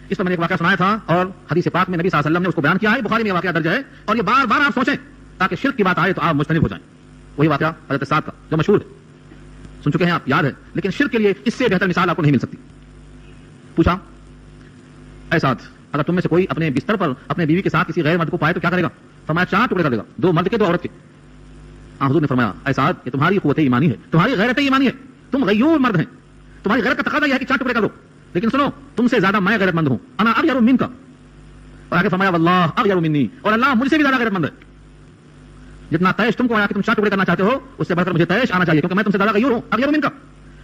اس پر میں نے ایک واقعہ سنایا تھا, اور حدیث پاک میں نبی صلی اللہ علیہ وسلم نے اس کو بیان کیا ہے. بخاری میں یہ واقعہ درج ہے, اور یہ بار بار آپ سوچیں تاکہ شرک کی بات آئے تو آپ مجتنب ہو جائیں. وہی واقعہ حضرت سعد کا جو مشہور ہے, سن چکے ہیں آپ, یاد ہے. لیکن شرک کے لیے اس سے بہتر مثال آپ کو نہیں مل سکتی. پوچھا, اے سعد, اگر تم میں سے کوئی اپنے بستر پر اپنے بیوی کے ساتھ کسی غیر مرد کو پائے تو کیا کرے گا؟ فرمایا 4 ٹکڑے کر دے گا, 2 مرد کے 2 عورت کے. حضور نے فرمایا, اے سعد, یہ تمہاری قوت ایمانی ہے, تمہاری غیرت ایمانی ہے, تم غیور مرد ہیں, تمہاری غیرت کا تقاضا یہ ہے کہ 4 ٹکڑے کر دو. لیکن سنو, تم سے زیادہ میں غیرت مند ہوں, انا اغیر منک. اور آگے فرمایا واللہ اغیر منی, اور اللہ مجھ سے بھی زیادہ غیرت مند ہے. جتنا تیش تم کو آیا کہ تم 4 ٹکڑے کرنا چاہتے ہو, اس سے بڑھ کر مجھے تیش آنا چاہیے, کیونکہ میں تم سے زیادہ غیور ہوں, اغیر منک.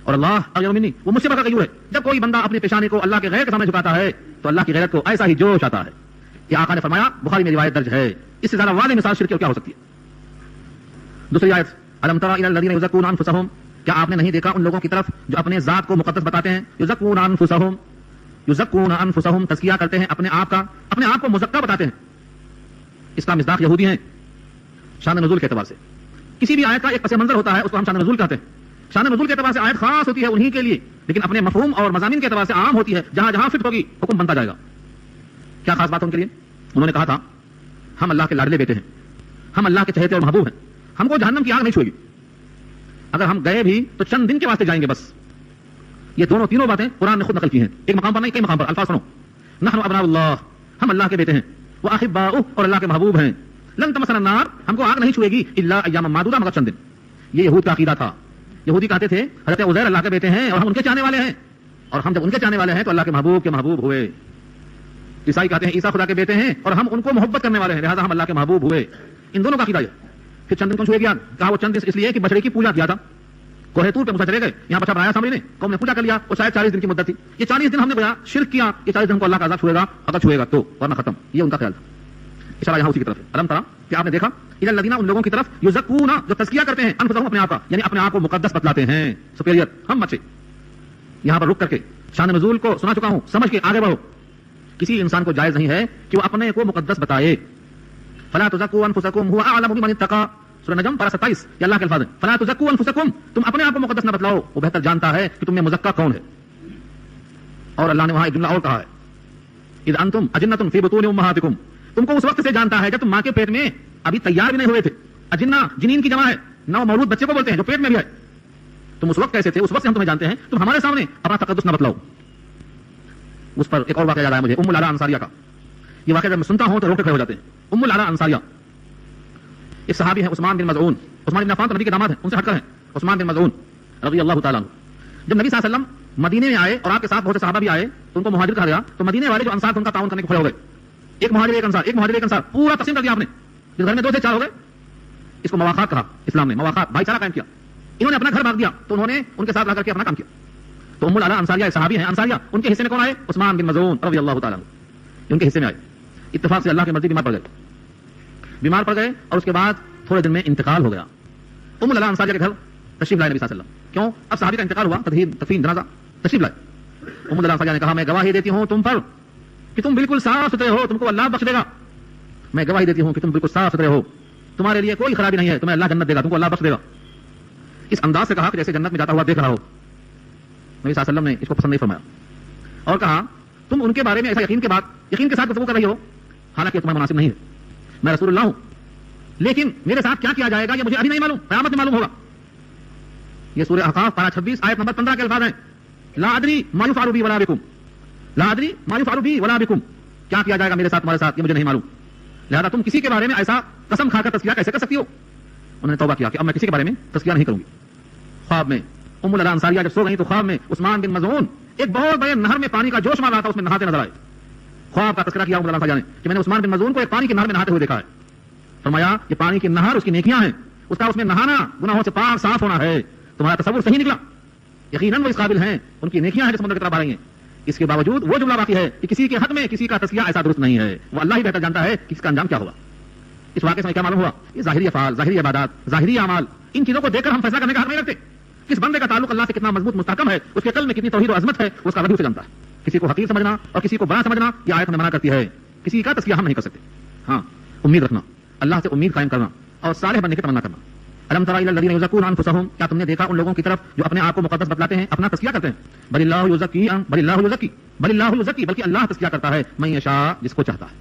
اور اللہ اغیر منی, وہ مجھ سے بڑھ کر غیور ہے. جب کوئی بندہ اپنی پیشانی کو اللہ کے غیر کے سامنے جھکاتا ہے تو اللہ کی غیرت کو ایسا ہی جوش آتا ہے. یہ آقا نے فرمایا, بخاری میں روایت درج ہے. اس سے زیادہ واضح مثال شرک کی کیا ہو سکتی ہے؟ دوسری آیت, الم تر الی الذین یزکون انفسهم, کیا آپ نے نہیں دیکھا ان لوگوں کی طرف جو اپنے ذات کو مقدس بتاتے ہیں؟ یزکون انفسهم, یزکون انفسهم, تزکیہ کرتے ہیں اپنے آپ کا, اپنے آپ کو مزکا بتاتے ہیں. اس کا مصداق یہودی ہیں. شان نزول کے اعتبار سے کسی بھی آیت کا ایک پس منظر ہوتا ہے, اس کو ہم شان نزول کہتے ہیں. شان نزول کے اعتبار سے آیت خاص ہوتی ہے انہی کے لیے, لیکن اپنے مفہوم اور مضامین کے اعتبار سے عام ہوتی ہے. جہاں جہاں فٹ ہوگی حکم بنتا جائے گا. کیا خاص بات ان کے لیے؟ انہوں نے کہا تھا, ہم اللہ کے لاڈلے بیٹے ہیں, ہم اللہ کے چہتے اور محبوب ہیں, ہم کو جہنم کی آگ نہیں چھوئے گی. اگر ہم گئے بھی تو چند دن کے واسطے جائیں گے بس. یہ دونوں تینوں باتیں قرآن نے خود نقل کی ہیں, ایک مقام پر نہیں, کئی مقام پر. الفاظ سنو, نحن ابناء اللہ, ہم اللہ کے بیٹے ہیں, واحباؤہ, اور اللہ کے محبوب ہیں, لن تمسنا النار, ہم کو آگ نہیں چھوئے گی, الا ایاما معدودہ, مگر چند دن. یہ یہود کا عقیدہ تھا. یہودی کہتے تھے حضرت عزیر اللہ کے بیٹے ہیں اور ہم ان کے چاہنے والے ہیں, اور ہم جب ان کے چاہنے والے ہیں تو اللہ کے محبوب ہوئے. عیسائی کہتے ہیں عیسیٰ خدا کے بیٹے ہیں اور ہم ان کو محبت کرنے والے ہیں, لہذا ہم اللہ کے محبوب ہوئے. ان دونوں کا عقیدہ ہے. پھر چند دن کون چھوئے گیا؟ کہا وہ چند دن اس لیے کہ بچڑے کی پوجا کیا تھا. کوہ طور پہ موسیٰ چلے گئے, یہاں بچہ بنایا سامنے نے, قوم نے پوجا کر لیا, اور شاید 40 دن کی مدت تھی. یہ 40 دن ہم نے گویا شرک کیا, یہ 40 دن کو اللہ کا عذاب چھوئے گا, اگر چھوئے گا تو, ورنہ ختم. یہ ان کا خیال تھا. اشارہ یہاں اسی کی طرف ہے. الم ترا, کہ آپ نے دیکھا, الی الذین, ان لوگوں کی طرف, یزکون, جو تزکیہ کرتے ہیں, انفسہم, اپنے آپ کا, یعنی اپنے آپ کو مقدس بتلاتے ہیں, سپیریئر, ہم بچے. یہاں پر رک کر کے شان نزول کو سنا چکا ہوں, سمجھ کے آگے بڑھو. کسی انسان کو جائز نہیں ہے کہ وہ اپنے کو مقدس بتائے. فلا تزکوا انفسکم هو اعلم بمن اتقى، سورہ نجم پارہ 27، یہ اللہ کے الفاظ ہیں. فلا تزکوا انفسکم، تم اپنے آپ کو مقدس نہ بتلاؤ، وہ بہتر جانتا ہے کہ تم میں مزکا کون ہے. اور اللہ نے وہاں ایک جملہ اور کہا ہے، اذ انتم اجنۃ فی بطون امہاتکم، تم کو اس وقت سے جانتا ہے جب تم ماں کے پیٹ میں ابھی تیار بھی نہیں ہوئے تھے. اجنہ جنین کی جمع ہے، نو مولود بچے کو بولتے ہیں جو پیٹ میں بھی ہے. تم اس وقت کیسے تھے، اس وقت سے ہم تمہیں جانتے ہیں، تم ہمارے سامنے اپنا تقدس نہ بتلاؤ. اس پر ایک اور واقعہ یاد آیا مجھے، ام العلا انصاریہ کا. یہ واقعہ جب میں سنتا ہوں تو روٹے کھڑے ہو جاتے ہیں. ام العلا انصاریہ ایک صحابی ہیں، عثمان بن مظعون. عثمان بن عفان تو نبی کے داماد ہیں، ان سے ہٹ کر ہیں. عثمان بن مظعون رضی اللہ تعالیٰ عنہ جب نبی صلی اللہ علیہ وسلم مدینے میں آئے اور آپ کے ساتھ بہت سے صحابہ بھی آئے تو ان کو مہاجر کہا گیا. تو مدینے والے جو انصار تھے ان کا تعاون کرنے کو کھڑے ہو گئے. ایک مہاجر ایک انصار، ایک مہاجر ایک انصار، پورا تقسیم کر دیا آپ نے. جس گھر میں 2 سے 4 ہو گئے اس کو مواقعات کہا اسلام نے. مواقعات، بھائی چارہ قائم کیا. انہوں نے اپنا گھر بھاگ دیا تو انہوں نے ان کے ساتھ لا کر کے اپنا کام کیا. تو ام العلا انصاریہ صحابی ہیں انصاریہ، ان کے حصے میں کون آئے؟ عثمان بن مظعون رضی اللہ تعالیٰ عنہ. ان کے حصے میں آئے. اتفاق سے اللہ کی مرضی بیمار پڑ گئے اور اس کے بعد تھوڑے دن میں انتقال ہو گیا. ام العلا انصاریہ کے گھر تشریف لائے نبی صلی اللہ علیہ وسلم. کیوں؟ اب صحابی کا انتقال ہوا، تدفین جنازہ، تشریف لائے. ام العلا انصاریہ نے کہا میں گواہی دیتی ہوں تم پر کہ تم بالکل صاف ستھرے ہو، تم کو اللہ بخش دے گا. میں گواہی دیتی ہوں کہ تم بالکل صاف ستھرے ہو، تمہارے لیے کوئی خرابی نہیں ہے، تمہیں اللہ جنت دے گا، تم کو اللہ بخش دے گا. اس انداز سے کہا کہ جیسے جنت میں جاتا ہوا دیکھ رہا ہو. نبی صلی اللہ علیہ وسلم نے اس کو پسند نہیں فرمایا اور کہا تم ان کے بارے میں ایسا یقین کے ساتھ گفتگو کر رہی ہو، حالانکہ تمہیں مناسب نہیں ہے. میں رسول اللہ ہوں، لیکن میرے ساتھ کیا کیا جائے گا یہ مجھے ابھی نہیں معلوم، قیامت میں معلوم ہوگا. یہ سورہ احقاف پارہ 26 آیت نمبر 15 کے الفاظ ہیں. لا ادری ما یفعل بی ولا بکم، لا ادری ما یفعل بی ولا بکم، کیا کیا جائے گا میرے ساتھ تمہارے ساتھ یہ مجھے نہیں معلوم. لہذا تم کسی کے بارے میں ایسا قسم کھا کر تذکیہ کیسے کر سکتی ہو؟ انہوں نے توبہ کیا کہ اب میں کسی کے بارے میں تذکیہ نہیں کروں گی. خواب میں ام العلا انصاریہ جب سو گئی تو خواب میں عثمان بن مظعون ایک بہت بڑے نہر میں پانی کا جوش مار رہا تھا، اس میں نہاتے نظر آئے. خواب کا تذکرہ کیا ام العلا انصاریہ نے کہ میں نے عثمان بن مظعون کو ایک پانی کی نہر میں نہاتے ہوئے دیکھا ہے. فرمایا یہ پانی کی نہر اس کی نیکیاں ہیں، اس کا اس میں نہانا گناہوں سے پاک صاف ہونا ہے. تمہارا تصور صحیح نکلا، یقیناً وہ اس قابل ہیں، ان کی نیکیاں ہیں جو سمندر کی طرف آ رہی ہیں. اس کے باوجود وہ جملہ باقی ہے کہ کسی کے حق میں کسی کا تذکیہ ایسا درست نہیں ہے. وہ اللہ ہی بہتر جانتا ہے کہ اس کا انجام کیا ہوگا. اس واقعے سے کیا معلوم ہوا؟ یہ ظاہری افعال، ظاہری عبادات، ظاہری اعمال، ان چیزوں کو دیکھ کر ہم فیصلہ کرنے کا حق نہیں رکھتے. کس بندے کا تعلق اللہ سے کتنا مضبوط مستحکم ہے، اس کے قلب میں کتنی توحید و عظمت ہے، اس کا وجود سے جانتا ہے. کسی کو حقیر سمجھنا اور کسی کو بڑا سمجھنا یہ آیت ہمیں منع کرتی ہے. کسی کا تذکیہ ہم نہیں کر سکتے. ہاں، امید رکھنا، اللہ سے امید قائم کرنا اور صالح بننے کی تمنا کرنا. الم تر الی الذین یزکون انفسهم، کیا تم نے دیکھا ان لوگوں کی طرف جو اپنے آپ کو مقدس بتلاتے ہیں، اپنا تزکیہ کرتے ہیں. بل اللہ یزکی، بلکہ اللہ تزکیہ کرتا ہے من یشاء، جس کو چاہتا ہے.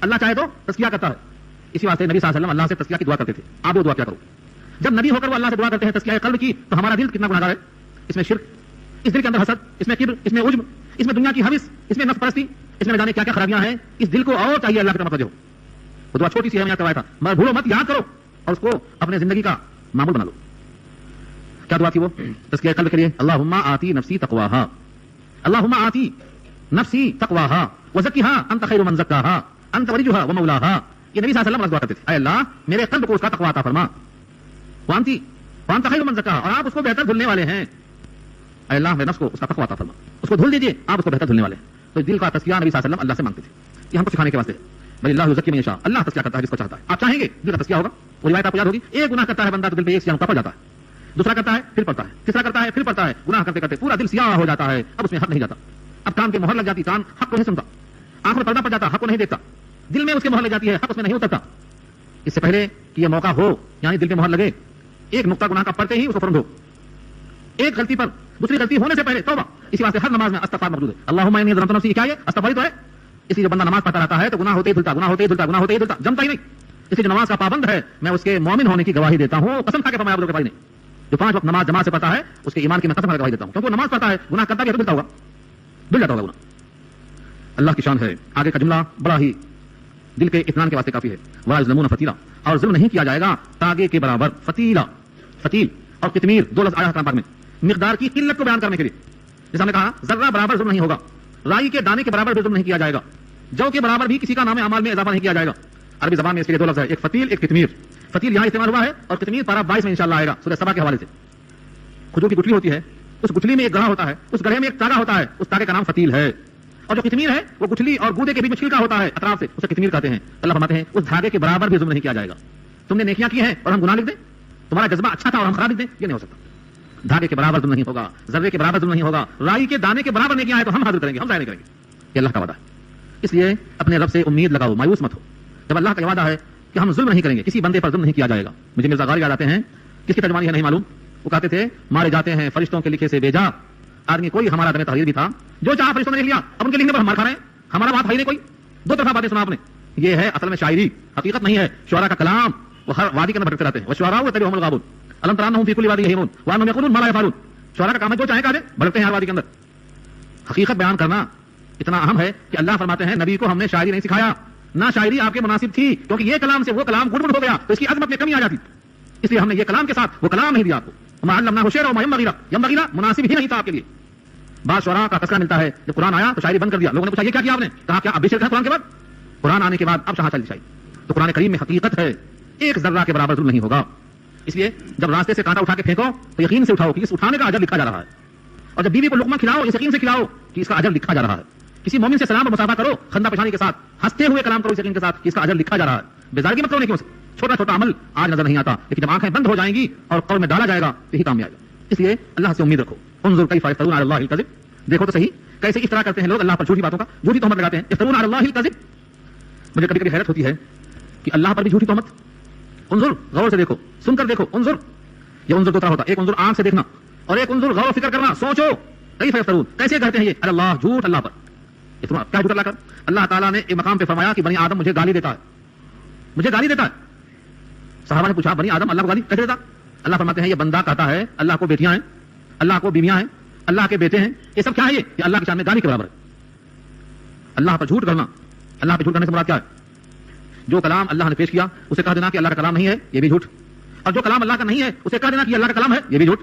اللہ چاہے تو تزکیہ کرتا ہے. اسی واسطے نبی صلی اللہ علیہ وسلم اللہ سے تزکیہ کی دعا کرتے تھے. آپ وہ دعا کیا کرو جب نبی ہو کر وہ اللہ سے دعا کرتے ہیں تزکیہ قلب کی، تو ہمارا دل کتنا گناہگار ہے. اس میں شرک، اس دل کے اندر حسد، اس میں کبر، اس میں عجب، اس میں دنیا کی ہوس، اس میں نفس پرستی، اس میں جانے کیا کیا خرابیاں ہیں. اس دل کو اور چاہیے اللہ کی طرف متوجہ ہو. وہ دعا چھوٹی سی ہے، میں کروایا تھا، مگر بھولو مت، یاد کرو اور اس کو اپنے زندگی کا معمول بنا لو. کیا دعا تھی وہ تزکیہ قلب کے لیے؟ اللہم آتی نفسی تقواہا، اللہم آتی نفسی تقواہا وزکیہا انت خیر من زکاہا انت ولیہا ومولاہا. یہ نبی صلی اللہ علیہ وسلم دعا کرتے تھے، اے اللہ میرے قلب کو اس کا تقوی عطا فرما، وانت خیر من زکاہا، اور آپ اس کو بہتر دھلنے والے ہیں. اے اللہ میرے نفس کو اس کا تقوی عطا فرما، اس کو دھل دیجئے، آپ اس کو بہتر دھلنے والے ہیں. تو دل کا تزکیہ نبی صلی اللہ علیہ وسلم اللہ سے مانگتے تھے. یہ ہم کو سکھانے کے واسطے. بل اللہ یزکی من یشاء، اللہ تزکیہ کرتا ہے جس کو چاہتا ہے. آپ چاہیں گے دل کا تزکیہ ہوگا. وہ روایت آپ کو یاد ہوگی، ایک گناہ کرتا ہے بندہ تو دل پہ ایک سیاہ نقطہ پڑ جاتا ہے، دوسرا کرتا ہے پھر پڑتا ہے، تیسرا کرتا ہے پھر پڑتا ہے. گناہ کرتے کرتے پورا دل سیاہ ہو جاتا ہے. اب اس میں حق نہیں جاتا. اب کان کے مہر لگ جاتی، کان حق کو نہیں سنتا. آنکھ میں پردہ پڑ جاتا، حق کو نہیں دیکھتا. دل میں اس کے مہر لگ جاتی ہے، حق اس میں نہیں اترتا. اس سے پہلے کہ یہ موقع ہو، یعنی دل کے مہر لگے، ایک نقطہ گناہ کا پڑھتے ہی اس کو فوراً دھو. ایک غلطی پر دوسری غلطی ہونے سے پہلے توبہ. اسی واسطے ہر نماز میں استغفار موجود ہے. اللہم انی ظلمت نفسی، کیا یہ استغفار تو ہے. اس لیے جب بندہ نماز پڑھتا رہتا ہے تو گناہ ہوتے ہی دھلتا، گناہ ہوتے ہی دھلتا، گناہ ہوتے ہی دھلتا، جمتا ہی نہیں. اس لیے جو نماز کا پابند ہے میں اس کے مومن ہونے کی گواہی دیتا ہوں. قسم کھا کے فرمایا کے بھائی نے، جو 5 وقت نماز جماعت سے پڑھتا ہے اس کے ایمان کی میں قسم کھا کے گواہی دیتا ہوں، کیونکہ وہ نماز پڑھتا ہے، گناہ کرتا ہے تو دھلتا ہوگا، دھل جاتا ہوگا گناہ. اللہ کی شان ہے. آگے کا جملہ بڑا ہی دل کے اطمینان کے واسطے کافی ہے. ولا یظلمون فتیلا، اور ظلم نہیں کیا جائے گا تاگے کے برابر. فتیلا، فتیل اور قطمیر 2 لفظ آیا قرآن پاک میں مقدار کی قلت کو بیان کرنے کے لیے. جیسا ہم نے کہا ذرہ برابر ظلم نہیں ہوگا، رائی کے دانے کے برابر بھی ظلم نہیں کیا جائے گا، جو کے برابر بھی کسی کا نام اعمال میں اضافہ نہیں کیا جائے گا. عربی زبان میں اس کے لیے 2 لفظ ہے، ایک فتیل ایک قطمیر. فتیل یہاں استعمال ہوا ہے اور قطمیر پارہ 22 میں انشاءاللہ آئے گا سورہ سبا کے حوالے سے. کھجور کی گٹھلی ہوتی ہے، اس گٹھلی میں ایک گڑھا ہوتا ہے، اس گڑھے میں ایک تاگا ہوتا ہے، اس تاگے کا نام فتیل ہے. اور جو قطمیر ہے وہ گٹھلی اور گودے کے بیچ میں چھلکا ہوتا ہے اطراف سے، اسے قطمیر کہتے ہیں. اللہ فرماتے ہیں اس دھاگے کے برابر بھی ظلم نہیں کیا جائے گا. تم نے نیکیاں کی ہیں اور ہم گناہ لکھ دیں، تمہارا جذبہ اچھا تھا اور ہم خراب لکھ دیں، یہ نہیں ہو سکتا. دھاگے کے برابر ظلم نہیں ہوگا، ذرے کے برابر ظلم نہیں ہوگا، رائی کے دانے کے برابر نیکیاں ہیں تو ہم حاضر کریں گے، ہم ضائع نہیں کریں گے. یہ اللہ کا وعدہ ہے. اس لیے اپنے رب سے امید لگاؤ، مایوس مت ہو. جب اللہ کا وعدہ ہے کہ ہم ظلم نہیں کریں گے, کسی بندے پر ظلم نہیں کیا جائے گا. مجھے مرزا غالب یاد آتے ہیں, کس کی ترجمانی ہے نہیں معلوم. وہ کہتے تھے مارے جاتے ہیں فرشتوں کے لکھے سے بیجا آدمی کوئی. ہمارا دم تحریر بھی تھا, جو چاہا فرشتوں نے لکھ لیا, اب ان کے لکھنے پر ہم مار کھا رہے ہیں. ہمارا بات ہے نہیں کوئی, دو طرفہ باتیں سنا آپ نے. یہ ہے اصل میں شاعری, حقیقت نہیں ہے. شعراء کا کلام وہ ہر وادی کے اندر بھٹکتے رہتے ہیں. والشعراء یتبعهم الغاوون الم تر انهم في كل واد يهيمون وانهم يقولون ما لا يفعلون. شعراء کا کام ہے جو چاہے کہہ دے, بھٹکتے ہیں ہر وادی کے اندر. حقیقت بیان کرنا اتنا اہم ہے کہ اللہ فرماتے ہیں نبی کو ہم نے شاعری نہیں سکھایا, نہ شاعری آپ کے مناسب تھی, کیونکہ یہ کلام سے وہ کلام گڑبڑ ہو گیا تو اس کی عظمت میں کمی آ جاتی, اس لیے ہم نے یہ کلام کے ساتھ وہ کلام نہیں دیا آپ کو. وما علمناه شعرا وما ينبغي له, ينبغي له مناسب ہی نہیں تھا آپ کے لیے. بعض شعراء کا تذکرہ ملتا ہے جب قرآن آیا تو شاعری بند کر دیا. لوگوں نے پوچھا یہ کیا کیا آپ نے, کہا کیا اب بھی شرک ہے قرآن کے بعد؟ قرآن آنے کے بعد اب شاہ چل شاعری. تو قرآن کریم میں حقیقت ہے, ایک ذرہ کے برابر ظلم نہیں ہوگا. اس لیے جب راستے سے کانٹا اٹھا کے پھینکو تو یقین سے اٹھاؤ کہ اس اٹھانے کا اجر لکھا جا رہا ہے, اور جب بیوی کو لقمہ کھلاؤ اس یقین سے کھلاؤ کہ اس کا اجر لکھا جا رہا ہے. کسی مومن سے سلام اور مصافحہ کرو خندہ پیشانی کے ساتھ, ہنستے ہوئے کلام کرو اس یقین کے ساتھ کہ اس کا اجر لکھا جا رہا ہے. بیزارگی مت کرو نیکیوں سے, چھوٹا چھوٹا عمل آج نظر نہیں آتا, لیکن جب آنکھیں بند ہو جائیں گی اور قول میں ڈالا جائے گا تو یہی کام میں آئے گا. اس لیے اللہ سے امید رکھو. انظر کیف یفترون علی اللہ الکذب, دیکھو تو صحیح کیسے افطرا کرتے ہیں لوگ اللہ پر جھوٹی باتوں کا, جھوٹی تہمت لگاتے ہیں. یفترون علی اللہ الکذب, مجھے کبھی کبھی حیرت ہوتی ہے کہ اللہ پر بھی جھوٹی تہمت. انظر غور سے دیکھو, سن کر دیکھو. انظر, یہ انظر دو طرح ہوتا ہے, ایک انظر آنکھ سے دیکھنا اور ایک انظر غور و فکر کرنا, سوچو. کیف یفترون, کیسے کہتے ہیں یہ اللہ, جھوٹ اللہ پر. کیا جھوٹ اللہ کر؟ اللہ تعالیٰ نے ایک مقام پہ فرمایا کہ بنی آدم مجھے گالی دیتا ہے, مجھے گالی دیتا ہے. صحابہ نے پوچھا بنی آدم اللہ کو گالی کیسے دیتا؟ اللہ فرماتے ہیں یہ بندہ کہتا ہے اللہ کو بیٹیاں ہیں, اللہ کو بیویاں ہیں, اللہ کے بیٹے ہیں. یہ سب کیا ہے؟ یہ اللہ کی شان میں گالی کے برابر ہے. اللہ پر جھوٹ کرنا, اللہ پہ جھوٹ کرنے سے مراد کیا ہے؟ جو کلام اللہ نے پیش کیا اسے کہہ دینا کہ اللہ کا کلام نہیں ہے, یہ بھی جھوٹ. اور جو کلام اللہ کا نہیں ہے اسے کہہ دینا کہ اللہ کا کلام ہے, یہ بھی جھوٹ.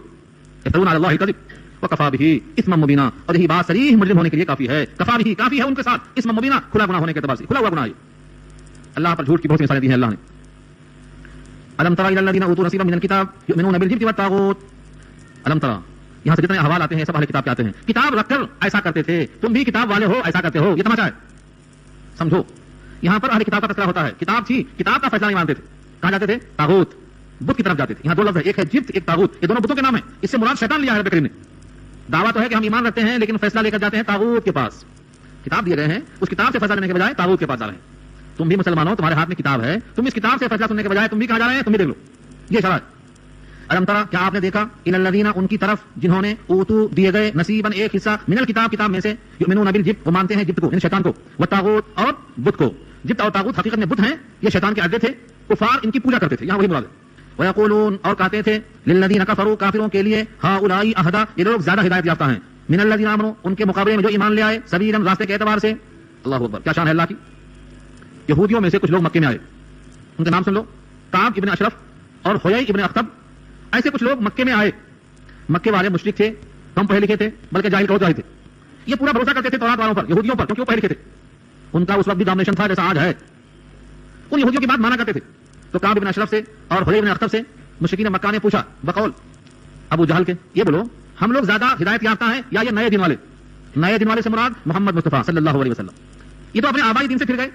یفترون علی اللہ الکذب وکفی بہ اثما مبینا, اور یہی بات صریح مجرم ہونے کے لیے کافی ہے. کفا بہ, کافی ہے ان کے ساتھ, اثما مبینا, کھلا گناہ ہونے کے اعتبار سے, کھلا ہوا گناہ ہے. اللہ پر جھوٹ کی بہت سی مثالیں دی ہیں اللہ نے. الم تر الی الذین اوتوا نصیبا من الکتاب یؤمنون بالجبت والطاغوت. الم تر, یہاں سے جتنے حوالے آتے ہیں سب اہل کتاب کے آتے ہیں. کتاب رکھ کر ایسا کرتے تھے, تم بھی کتاب والے ہو ایسا کرتے ہو, یہ تماشا ہے. سمجھو یہاں پر اہل کتاب کا تذکرہ ہوتا ہے. کتاب تھی, کتاب کا فیصلہ نہیں مانتے تھے, کہاں جاتے تھے؟ طاغوت, بت کی طرف جاتے تھے. یہاں دو لفظ ہے, ایک ہے جبت, ایک طاغوت. یہ دونوں بتوں کے نام ہیں. اس سے مراد شیطان لیا ہے رب کریم نے. دعویٰ تو ہے کہ ہم ایمان رکھتے ہیں لیکن فیصلہ لے کر جاتے ہیں طاغوت کے پاس. کتاب دیے گئے ہیں, اس کتاب سے فیصلہ لینے کے بجائے طاغوت کے پاس جا رہے ہیں. تم بھی مسلمانوں, تمہارے ہاتھ میں کتاب ہے, تم اس کتاب سے فیصلہ سننے کے بجائے تم بھی کہاں جا رہے ہیں؟ تم بھی دیکھ لو. یہ اشارہ ہے. الم ترى, کیا آپ نے دیکھا, الی الذین, ان کی طرف جنہوں نے اوتو دیے گئے نصیبا ایک حصہ, من الکتاب, کتاب میں سے, یؤمنون بالجبت, وہ مانتے ہیں جبت کو, یعنی شیطان کو, والطاغوت, اور بت کو. جبت اور طاغوت حقیقت میں بت ہیں, یہ شیطان کے اڈے تھے. کفار ان کی پوجا کرتے تھے, یہاں وہی مراد ہے. ویقولون, اور کہتے تھے, للذین کفروا, کافروں کے لیے, ہؤلاء اہدی, یہ لوگ زیادہ ہدایت یافتہ ہیں, من الذین آمنوا, ان کے مقابلے میں جو ایمان لے آئے, سبیلا, راستے کے اعتبار سے. اللہ اکبر, کیا شان ہے اللہ کی. یہودیوں میں سے کچھ لوگ مکے میں آئے, ان کے نام سن لو, کعب ابن اشرف اور حیی ابن اخطب. ایسے کچھ لوگ مکے میں آئے. مکے والے مشرک تھے, کم پڑھے لکھے تھے, بلکہ جاہل کہو جاہل تھے. یہ پورا بھروسہ کرتے تھے تورات والوں پر, یہودیوں پر, کیونکہ وہ پڑھے لکھے تھے. ان کا اس وقت بھی ڈومینیشن تھا جیسا آج ہے. ان یہودیوں کی بات مانا کرتے تھے. تو کعب ابن اشرف سے اور حیی ابن اخطب سے مشرکین مکہ نے پوچھا بقول ابو جہل کے, یہ بولو ہم لوگ زیادہ ہدایت یافتہ ہیں یا یہ نئے دین والے؟ نئے دین والے سے مراد محمد مصطفیٰ صلی اللہ علیہ وسلم. یہ تو اپنے آبائی دین سے پھر گئے,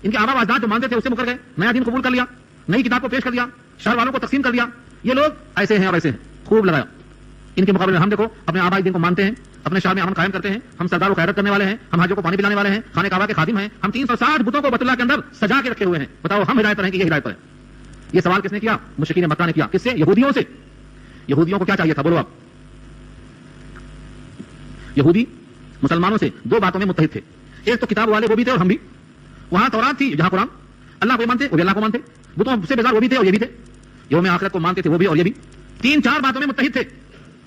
ان کے آبا و اجداد جو مانتے تھے اس سے مکر گئے, نیا دین قبول کر لیا, نئی کتاب کو پیش کر دیا, شہر والوں کو تقسیم کر دیا. یہ لوگ ایسے ہیں اور ایسے ہیں, خوب لگایا. ان کے مقابلے میں ہم دیکھو اپنے آبائی دین کو مانتے ہیں, اپنے شہر میں امن قائم کرتے ہیں, ہم سردار کو خیرت کرنے والے ہیں, ہم حاجیوں کو پانی پلانے والے ہیں, خانہ کعبہ کے خادم ہیں, ہم 360 بتوں کو بیت اللہ کے اندر سجا کے رکھے ہوئے ہیں. بتاؤ ہم ہدایت پر ہیں کہ یہ ہدایت پر ہے؟ یہ سوال کس نے کیا؟ مشرکین مکہ نے کیا. کس سے؟ یہودیوں سے. یہودیوں کو کیا چاہیے تھا, بولو آپ. یہودی مسلمانوں سے دو باتوں میں متحد تھے. ایک تو کتاب والے وہ بھی تھے اور ہم بھی. وہاں تورات تھی, جہاں قرآن, اللہ کو مانتے وہ بھی اللہ کو مانتے, بتوں سے بیزار وہ بھی تھے اور یہ بھی تھے, یوم آخرت کو مانتے تھے وہ بھی اور یہ بھی. 3-4 باتوں میں متحد تھے.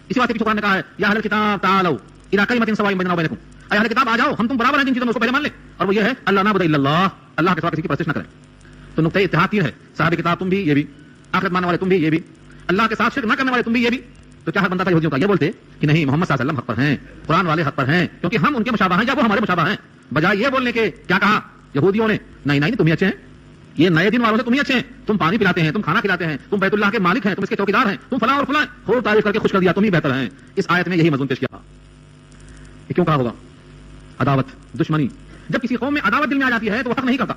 اسی واسطے قرآن نے کہا ہے یا اہل الکتاب تعالوا الی کلمۃ سواء بیننا وبینکم, اے اہل کتاب آ جاؤ, ہم تم برابر ہیں جن چیزوں میں, اس کو پہلے مان لیں, اور وہ یہ ہے اللہ نعبد الا اللہ, اللہ کے سوا کسی کی پرستش نہ کریں. تو نقطہ اتحاد 3 ہے, صاحب کتاب تم بھی, یہ بھی, آخرت ماننے والے تم بھی, یہ بھی, اللہ کے ساتھ شرک نہ کرنے والے تم بھی, یہ بھی. تو کیا حق بنتا تھا یہودیوں کا؟ یہ بولتے کہ نہیں محمد صلی اللہ علیہ وسلم حق پر ہیں, قرآن والے حق پر ہیں, کیونکہ ہم ان کے مشابہ ہیں یا وہ ہمارے مشابہ ہیں. بجائے یہ بولنے کے کیا کہا یہودیوں نے, نہیں تم ہی اچھے ہیں, یہ نئے دن والوں سے تم ہی اچھے ہیں, تم پانی پلاتے ہیں, تم کھانا کھلاتے ہیں, تم بیت اللہ کے مالک ہیں, تم اس کے چوکیدار ہیں, تم فلاں اور فلاں, خوب تعریف کر کے خوش کر دیا, تم ہی بہتر ہیں. اس آیت میں یہی مضمون پیش کیا. یہ کیوں کہا ہوگا؟ عداوت, دشمنی. جب کسی قوم میں عداوت دل میں آ جاتی ہے تو وہ حق نہیں کرتا,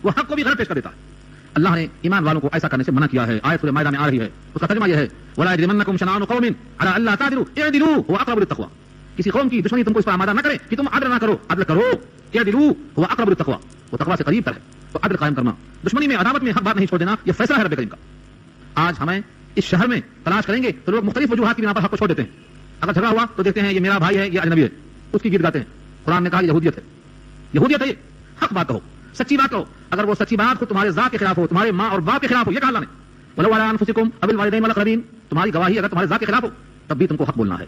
وہ حق کو بھی غلط پیش کر دیتا ہے. اللہ نے ایمان والوں کو ایسا کرنے سے منع کیا ہے. آیت سورہ مائدہ میں آ رہی ہے, اس کا ترجمہ یہ ہے ولا یجرمنکم شنآن قوم علی الا تعدلوا اعدلوا هو اقرب للتقوى. کسی قوم کی دشمنی تم کو اس پر آمادہ نہ کرے کہ تم عدل نہ کرو, عدل کرو. اعدلوا هو اقرب للتقوى, وہ تقوی سے قریب تر ہے. تو عدل قائم کرنا، دشمنی میں عداوت میں حق بات نہیں چھوڑ دینا، یہ فیصلہ ہے رب کریم کا. آج ہمیں اس شہر میں تلاش کریں گے تو لوگ مختلف وجوہات کی بنا پر حق کو چھوڑ دیتے ہیں. اگر جھگڑا ہوا تو دیکھتے ہیں یہ میرا بھائی ہے، یہ اجنبی ہے، اس کی گیت گاتے ہیں. قرآن نے کہا یہودیت ہے، یہودیت ہے یہ. حق بات کہو، سچی بات کہو. اگر وہ سچی بات کو تمہارے ذات کے خلاف ہو، تمہارے ماں اور باپ کے خلاف ہو، یہ کہا اللہ نے ولو علی انفسکم او الوالدین والاقربین، تمہاری گواہی اگر تمہارے ذات کے خلاف ہو تب بھی تم کو حق بولنا ہے.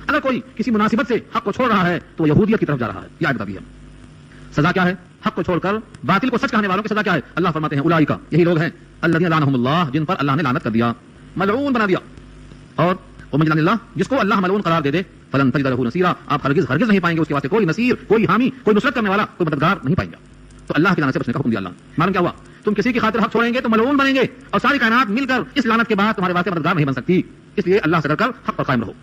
اگر کوئی کسی مناسبت سے حق کو چھوڑ رہا ہے تو یہودیت کی طرف جا رہا ہے. یہ آیت بھی ہے. سزا کیا ہے؟ حق کو چھوڑ کر باطل کو سچ کہنے والوں کی سزا کیا ہے؟ اللہ فرماتے ہیں اولئک، یہی لوگ ہیں الذین لعنہم اللہ، جن پر اللہ نے لعنت کر دیا، ملعون بنا دیا. اور ومن یلعن اللہ، جس کو اللہ ملعون قرار دے دے، فلن تجد له نصیرا، آپ ہرگز نہیں پائیں گے اس کے واسطے کوئی نصیر، کوئی حامی، کوئی نصرت کرنے والا، کوئی مددگار نہیں پائیں گے. تو اللہ کی لعنت سے بچنے کا حکم دیا اللہ نے. معلوم کیا ہوا؟ تم کسی کی خاطر حق چھوڑیں گے تو ملعون بنیں گے، اور ساری کائنات مل کر اس لعنت کے بعد تمہارے واسطے مددگار نہیں بن سکتی. اس لیے اللہ سے ڈر کر حق پر قائم رہو.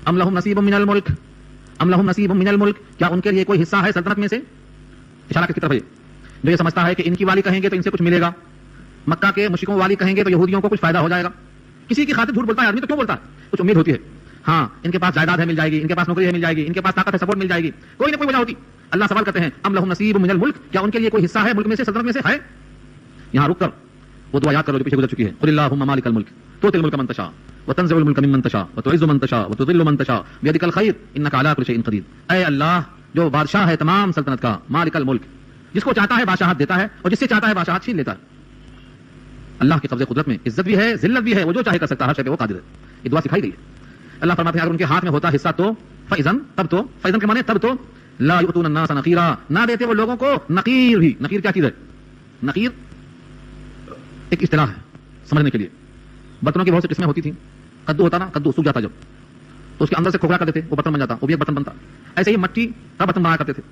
ام لہم نصیب من الملک، ام لہم نصیب من الملک، کیا ان کے لیے کوئی حصہ ہے سلطنت میں سے؟ اشارہ کس کی طرف ہے؟ جو یہ سمجھتا ہے کہ ان کی والی کہیں گے تو ان سے کچھ ملے گا، مکہ کے مشرکوں والی کہیں گے تو یہودیوں کو کچھ فائدہ ہو جائے گا. کسی کی خاطر جھوٹ بولتا ہے آدمی تو کیوں بولتا ہے؟ کچھ امید ہوتی ہے، ہاں ان کے پاس جائیداد ہے مل جائے گی، ان کے پاس نوکری ہے مل جائے گی، ان کے پاس طاقت ہے سپورٹ مل جائے گی، کوئی نہ کوئی وجہ ہوتی. اللہ سوال کرتے ہیں ام لہم نصیب من الملک، کیا ان کے لیے کوئی حصہ ہے ملک میں سے، سلطنت میں سے ہے؟ یہاں رک کر وہ دعا یاد کرو جو پیچھے گزر چکی ہے. قل اللہم مالک الملک تؤتی الملک من تشاء وتنزع الملک ممن تشاء وتعز من تشاء وتذل من تشاء بیدک الخیر انک علی کل شیء قدیر. اے اللہ جو بادشاہ ہے تمام سلطنت کا، مالک الملک، جس کو چاہتا ہے بادشاہت دیتا ہے اور جس سے چاہتا ہے بادشاہت چھین لیتا ہے. اللہ کے قبضے قدرت میں عزت بھی ہے، ذلت بھی ہے، وہ جو چاہے کر سکتا ہے، ہر شے پہ وہ قادر ہے. یہ دعا سکھائی گئی ہے. اللہ فرماتے ہیں اگر ان کے ہاتھ میں ہوتا حصہ تو فاذن، تب تو، فاذن کے معنی تب تو، لا یؤتون الناس نقیرا، نہ دیتے وہ لوگوں کو نقیر بھی. نقیر کیا چیز ہے؟ نقیر ایک اصطلاح ہے سمجھنے کے لیے. برتنوں کی بہت سی قسمیں ہوتی تھیں. کدو ہوتا نا، کدو سوکھ جاتا جب تو اس کے اندر سے کھوکھلا کر دیتے، وہ برتن بن جاتا، وہ بھی ایک برتن بنتا. ایسے ہی مٹی کا برتن بنایا کرتے تھے.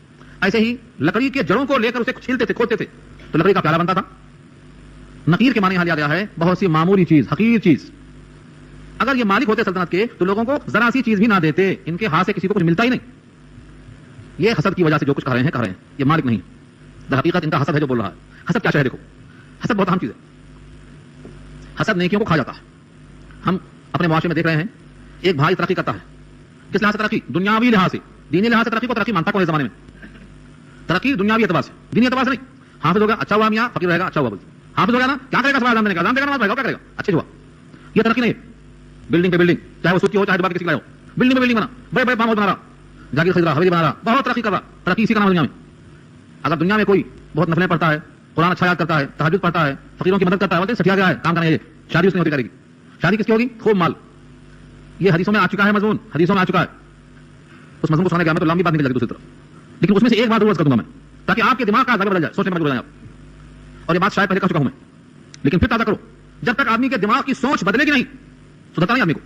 ایسے ہی لکڑی کے جڑوں کو لے کر اسے چھیلتے تھے، کھودتے تھے تو لکڑی کا پیالہ بنتا تھا. نقیر کے معنی یہاں لیا گیا ہے بہت سی معمولی چیز، حقیر چیز. اگر یہ مالک ہوتے سلطنت کے تو لوگوں کو ذرا سی چیز بھی نہ دیتے. ان کے ہاتھ سے کسی کو کچھ ملتا ہی نہیں. یہ حسد کی وجہ سے جو کچھ کر رہے ہیں، یہ مالک نہیں. در حقیقت ان کا حسد ہے جو بول رہا ہے. حسد کیا ہے؟ دیکھو، حسد بہت اہم چیز ہے. حسد نیکیوں کو کھا جاتا ہے. ہم اپنے معاشرے میں دیکھ رہے ہیں ایک بھائی ترقی کرتا ہے. کس لحاظ سے ترقی؟ دنیاوی لحاظ سے، دینی لحاظ سے ترقی کو ترقی مانتا کون ہے زمانے میں؟ ترقی دنیاوی اعتبار سے، دینی اعتبار سے نہیں. حافظ ہوگا اچھا ہوا، میاں فقیر رہے گا اچھا ہوا. بولتے حافظ ہو گیا نا، کیا کرے گا؟ سوال جاننے کا، جان دے گا، نماز پڑھے گا، کیا کرے گا؟ اچھے ہوا. یہ ترقی نہیں ہے. بلڈنگ پہ بلڈنگ، چاہے وہ سود کی ہو چاہے دوبارہ کسی کی لائے ہو، بلڈنگ پہ بلڈنگ بنا، بڑے بڑے فارم ہاؤس بنا رہا، جاگیر خرید رہا، حویلی بنا رہا، بہت ترقی کر رہا. ترقی اسی کا نام دنیا میں. اگر دنیا میں کوئی بہت نفلیں پڑھتا ہے، قرآن اچھا یاد کرتا ہے، تہجد پڑھتا ہے، فقیروں کی مدد کرتا ہے، بولتے سٹھیا گیا ہے، کام کرنا ہے. شادی اس نے ہوتی کرے گی. شادی کس کی ہوگی؟ خوب مال. یہ حدیثوں میں آ چکا ہے مضمون، حدیثوں میں آ چکا ہے. اس مضمون کو سننے گیا میں تو لمبی بات نکل جائے گی دوسری طرف، لیکن اس میں سے ایک بات ضرور کر دوں گا میں تاکہ آپ کے دماغ کا ذرا بدل جائے، سوچنے میں بدل جائے آپ. اور یہ بات شاید پہلے کہہ چکا ہوں میں، لیکن پھر تازہ کرو. جب تک آدمی کے دماغ کی سوچ بدلے گی نہیں، سدھرتا نہیں آدمی کو.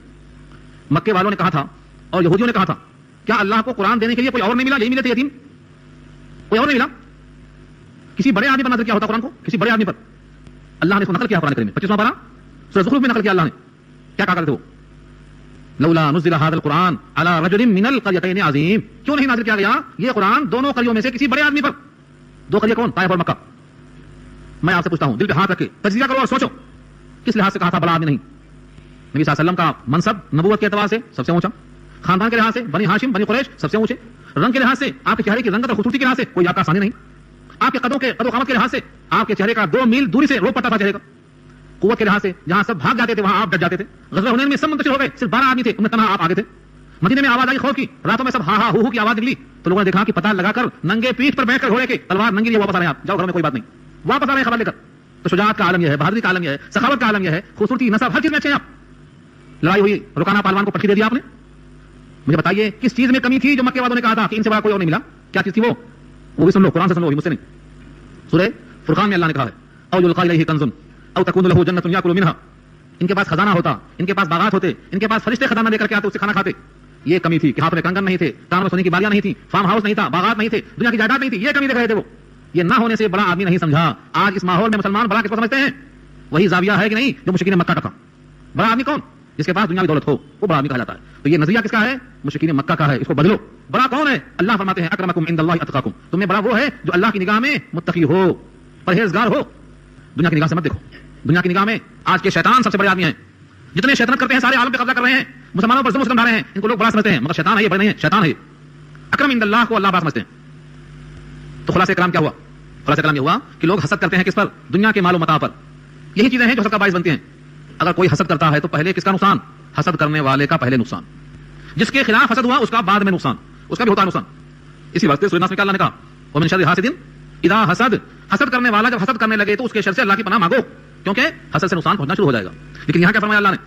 مکے والوں نے کہا تھا اور یہودیوں نے کہا تھا کیا اللہ کو قرآن دینے کے لیے کوئی اور نہیں ملا؟ یہی ملے تھے یتیم، کوئی اور نہیں ملا. کسی بڑے آدمی پر نازل کیا ہوتا قرآن کو، کسی بڑے آدمی پر. اللہ نے اس کو نقل کیا قرآن کریم میں 25واں پارہ سورہ زخرف میں نقل کیا. اللہ نے کیا کہا کرتے ہو؟ لولا نزل هذا القرآن على رجل من القريتين عظيم، کیوں نہیں نازل کیا گیا یہ قرآن دونوں قریوں میں سے کسی بڑے آدمی پر؟ دو قریے کون؟ طائف اور مکہ. میں آپ سے پوچھتا ہوں، دل پہ ہاتھ رکھ کے تجزیہ کرو اور سوچو کس لحاظ سے کہا تھا بڑا آدمی نہیں؟ نبی صلی اللہ علیہ وسلم کا منصب نبوت کے اعتبار سے سب سے اونچا، خاندان کے لحاظ سے بنی ہاشم بنی قریش سب سے اونچے، رنگ کے لحاظ سے آپ کے چہرے کی رنگت اور خوبصورتی کے لحاظ سے کوئی آپ کا آسانی نہیں، آپ کے قد و قامت کے لحاظ سے آپ کے چہرے کا 2 میل دوری سے روپ پڑتا تھا چہرے کا، قوت کے لحاظ سے جہاں سب بھاگ جاتے تھے وہاں آپ ڈٹ جاتے تھے. غزوہ حنین میں سب منتشر ہو گئے، صرف 12 آدمی تھے، ان میں تنہا آپ آگے تھے. مدینے میں آواز آئی خوف کی، راتوں میں سب ہا ہا ہو کی آواز نکلی تو لوگوں نے دیکھا کہ پتہ لگا کر ننگے پیٹھ پر بیٹھ کر گھوڑے کے تلوار ننگی لیے واپس آ رہے ہیں. آپ جاؤ گھر میں کوئی بات نہیں، واپس آ رہے ہیں خبر لے کر. تو شجاعت کا عالم یہ ہے، بہادری کا عالم یہ ہے، سخاوت کا عالم یہ ہے، خوبصورتی نسب ہر چیز میں اچھے ہیں آپ. لڑائی ہوئی، رکانہ پہلوان کو پٹکی دے دیا آپ نے. مجھے بتائیے کس چیز میں کمی تھی جو مکے والوں نے کہا تھا کہ ان سے بڑا کوئی اور نہیں ملا؟ کیا چیز تھی وہ بھی سن لو، قرآن سے سن لو، مجھ سے نہیں. سورہ فرقان میں اللہ نے کہا ہے او یلقى الیہ کنز او تکون له جنۃ یاکل منها، ان کے پاس خزانہ ہوتا، ان کے پاس باغات ہوتے، ان کے پاس فرشتے خزانہ لے کر کے آتے، اس سے کھانا کھاتے. یہ کمی تھی کہ ہاتھ میں کنگن نہیں تھے، کان میں سونے کی بالیاں نہیں تھی، فارم ہاؤس نہیں تھا، باغات نہیں تھے، دنیا کی جائیداد نہیں تھی. یہ کمی دیکھ رہے تھے وہ. یہ نہ ہونے سے بڑا آدمی نہیں سمجھا. آج اس ماحول میں مسلمان بڑا کس کو سمجھتے ہیں؟ وہی زاویہ ہے کہ نہیں جو مشرکین مکہ کا تھا. بڑا آدمی کون؟ جس کے پاس دنیاوی دولت ہو، وہ بڑا آدمی کہا جاتا ہے. تو یہ نظریہ کس کا ہے؟ مشرکین مکہ کا ہے. اس کو بدلو. بڑا کون ہے؟ اللہ فرماتے ہیں اکرمکم عند اللہ اتقاکم، تم میں بڑا وہ ہے جو اللہ کی نگاہ میں متقی ہو، پرہیزگار ہو. دنیا کی نگاہ سے مت دیکھو. دنیا کی نگاہ میں آج کے شیطان سب سے بڑے آدمی ہیں. جتنے شیطنت کرتے ہیں سارے عالم پہ قبضہ کر رہے ہیں، مسلمانوں پر ظلم ڈھا رہے ہیں. ان کو لوگ بڑا سمجھتے ہیں مگر شیطان ہے، یہ بڑے نہیں ہے، شیطان ہے. اکرم عند اللہ کو اللہ بڑا سمجھتے ہیں. تو خلاصہ کلام کیا ہوا؟ خلاصہ کلام یہ ہوا کہ لوگ حسد کرتے ہیں کس پر؟ دنیا کے مال و متاع پر. یہی چیزیں ہیں جو حسد کا باعث بنتی ہیں. اگر کوئی حسد کرتا ہے تو پہلے کس کا نقصان؟ حسد کرنے والے کا پہلے نقصان. جس کے خلاف حسد ہوا اس کا بعد میں نقصان، اس کا بھی ہوتا ہے نقصان. اسی واسطے سورہ ناس میں کیا اللہ نے کہا؟ ومن شر حاسد اذا حسد. حسد کرنے والا جب حسد کرنے لگے تو اس کے شر سے اللہ کی پناہ مانگو، کیونکہ حسد سے نقصان پہنچنا شروع ہو جائے گا. لیکن یہاں کیا فرمایا اللہ نے؟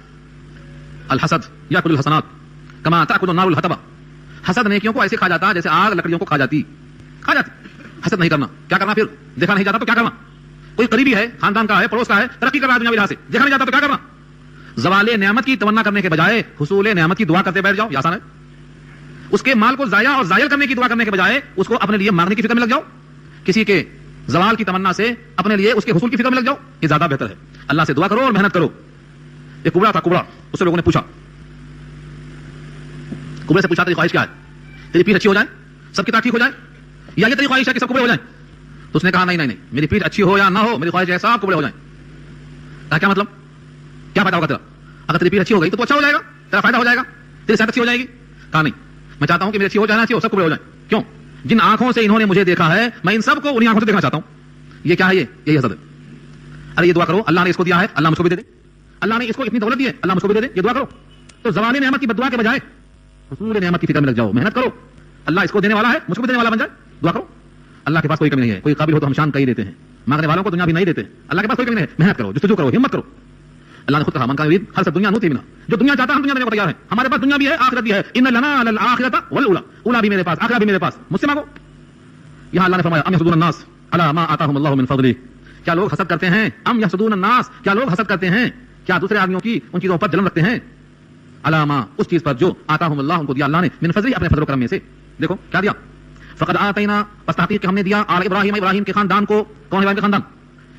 الحسد یاکل الحسنات کما تاکل النار الحطب. حسد نیکیوں کو ایسے کھا جاتا ہے جیسے آگ لکڑیوں کو کھا جاتی. حسد نہیں کرنا. کیا کرنا پھر؟ دیکھا نہیں جاتا تو کیا کرنا؟ کوئی قریبی ہے، خاندان کا ہے، پڑوس کا ہے، ترقی کر رہا ہے دنیاوی لحاظ سے، دیکھا نہیں جاتا تو کیا کرنا؟ زوال نعمت کی تمنا کرنے کے بجائے حصول نعمت کی دعا کرتے بیٹھ جاؤ. یہ آسان ہے. اس کے مال کو ضائع اور زائل کرنے کی دعا کرنے کے بجائے اس کو اپنے لیے مانگنے کی فکر میں لگ جاؤ. کسی کے زوال کی تمنا سے اپنے لیے اس کے حصول کی فکر میں لگ جاؤ. یہ زیادہ بہتر ہے. اللہ سے دعا کرو اور محنت کرو. ایک کبڑا تھا، کبڑا. اس سے لوگوں نے پوچھا، کبڑے سے پوچھا تیری خواہش کیا ہے؟ تیری پیٹھ اچھی ہو جائے، سب کی طرح ٹھیک ہو جائے، یا یہ تیری خواہش ہے کہ سب کبڑے ہو جائیں؟ تو اس نے کہا نہیں، میری پیٹھ اچھی ہو یا نہ ہو، میری خواہش ہے سب کبڑے ہو جائیں. کیا مطلب؟ کیا فائدہ ہوگا تیرا؟ اگر تیری پیٹھ اچھی ہو گئی تو اچھا ہو جائے گا، تیرا فائدہ ہو جائے گا، تیری صحت اچھی ہو جائے گی. کہا نہیں، میں چاہتا ہوں کہ میری اچھی ہو جانا چاہیے، سب کبڑے ہو جائیں. کیوں؟ جن آنکھوں سے انہوں نے مجھے دیکھا ہے میں ان سب کو انہیں آنکھوں سے دیکھنا چاہتا ہوں. یہ کیا ہے؟ یہی حسد ہے. ارے یہ دعا کرو، اللہ نے اس کو دیا ہے، اللہ مجھ کو بھی دے دے. اللہ نے اس کو اتنی دولت دی ہے، اللہ مجھ کو بھی دے دے. یہ دعا کرو. تو زوال نعمت کی بددعا کے بجائے حصول نعمت کی فکر میں لگ جاؤ. محنت کرو. اللہ اس کو دینے والا ہے، مجھ کو بھی دینے والا بن جائے. دعا کرو. اللہ کے پاس کوئی کمی نہیں ہے. کوئی قابل ہو تو ہم شان کہیں دیتے ہیں، مانگنے والوں کو دنیا بھی نہیں دیتے. اللہ کے پاس کوئی کمی نہیں ہے. محنت کرو، جستجو کرو، ہمت کرو. اللہ نے خود کہا من کان یرید ہر دنیا نوتی بنا. جو دنیا چاہتا ہے ہم دنیا دینے کو تیار ہیں. ہمارے پاس دنیا بھی ہے، آخرت بھی ہے. ان لنا للآخرۃ والأولی. اولا بھی میرے پاس، آخرت بھی میرے پاس. مجھ سے مانگو. یہاں اللہ نے فرمایا ام یحسدون الناس علی ما آتاهم اللہ من فضلہ. کیا لوگ حسد کرتے ہیں؟ ام یحسدون الناس. کیا لوگ حسد کرتے ہیں؟ کیا دوسرے آدمیوں کی ان چیزوں پر جلن رکھتے ہیں؟ علی ما، اس چیز پر جو آتاهم اللہ، ان کو دیا اللہ نے، من فضلہ، اپنے فضل و کرم میں سے. دیکھو کیا دیا. فقد آتینا، پس تحقیق کہ ہم نے دیا، آل ابراہیم، ابراہیم کے خاندان کو. کون ابراہیم کے خاندان؟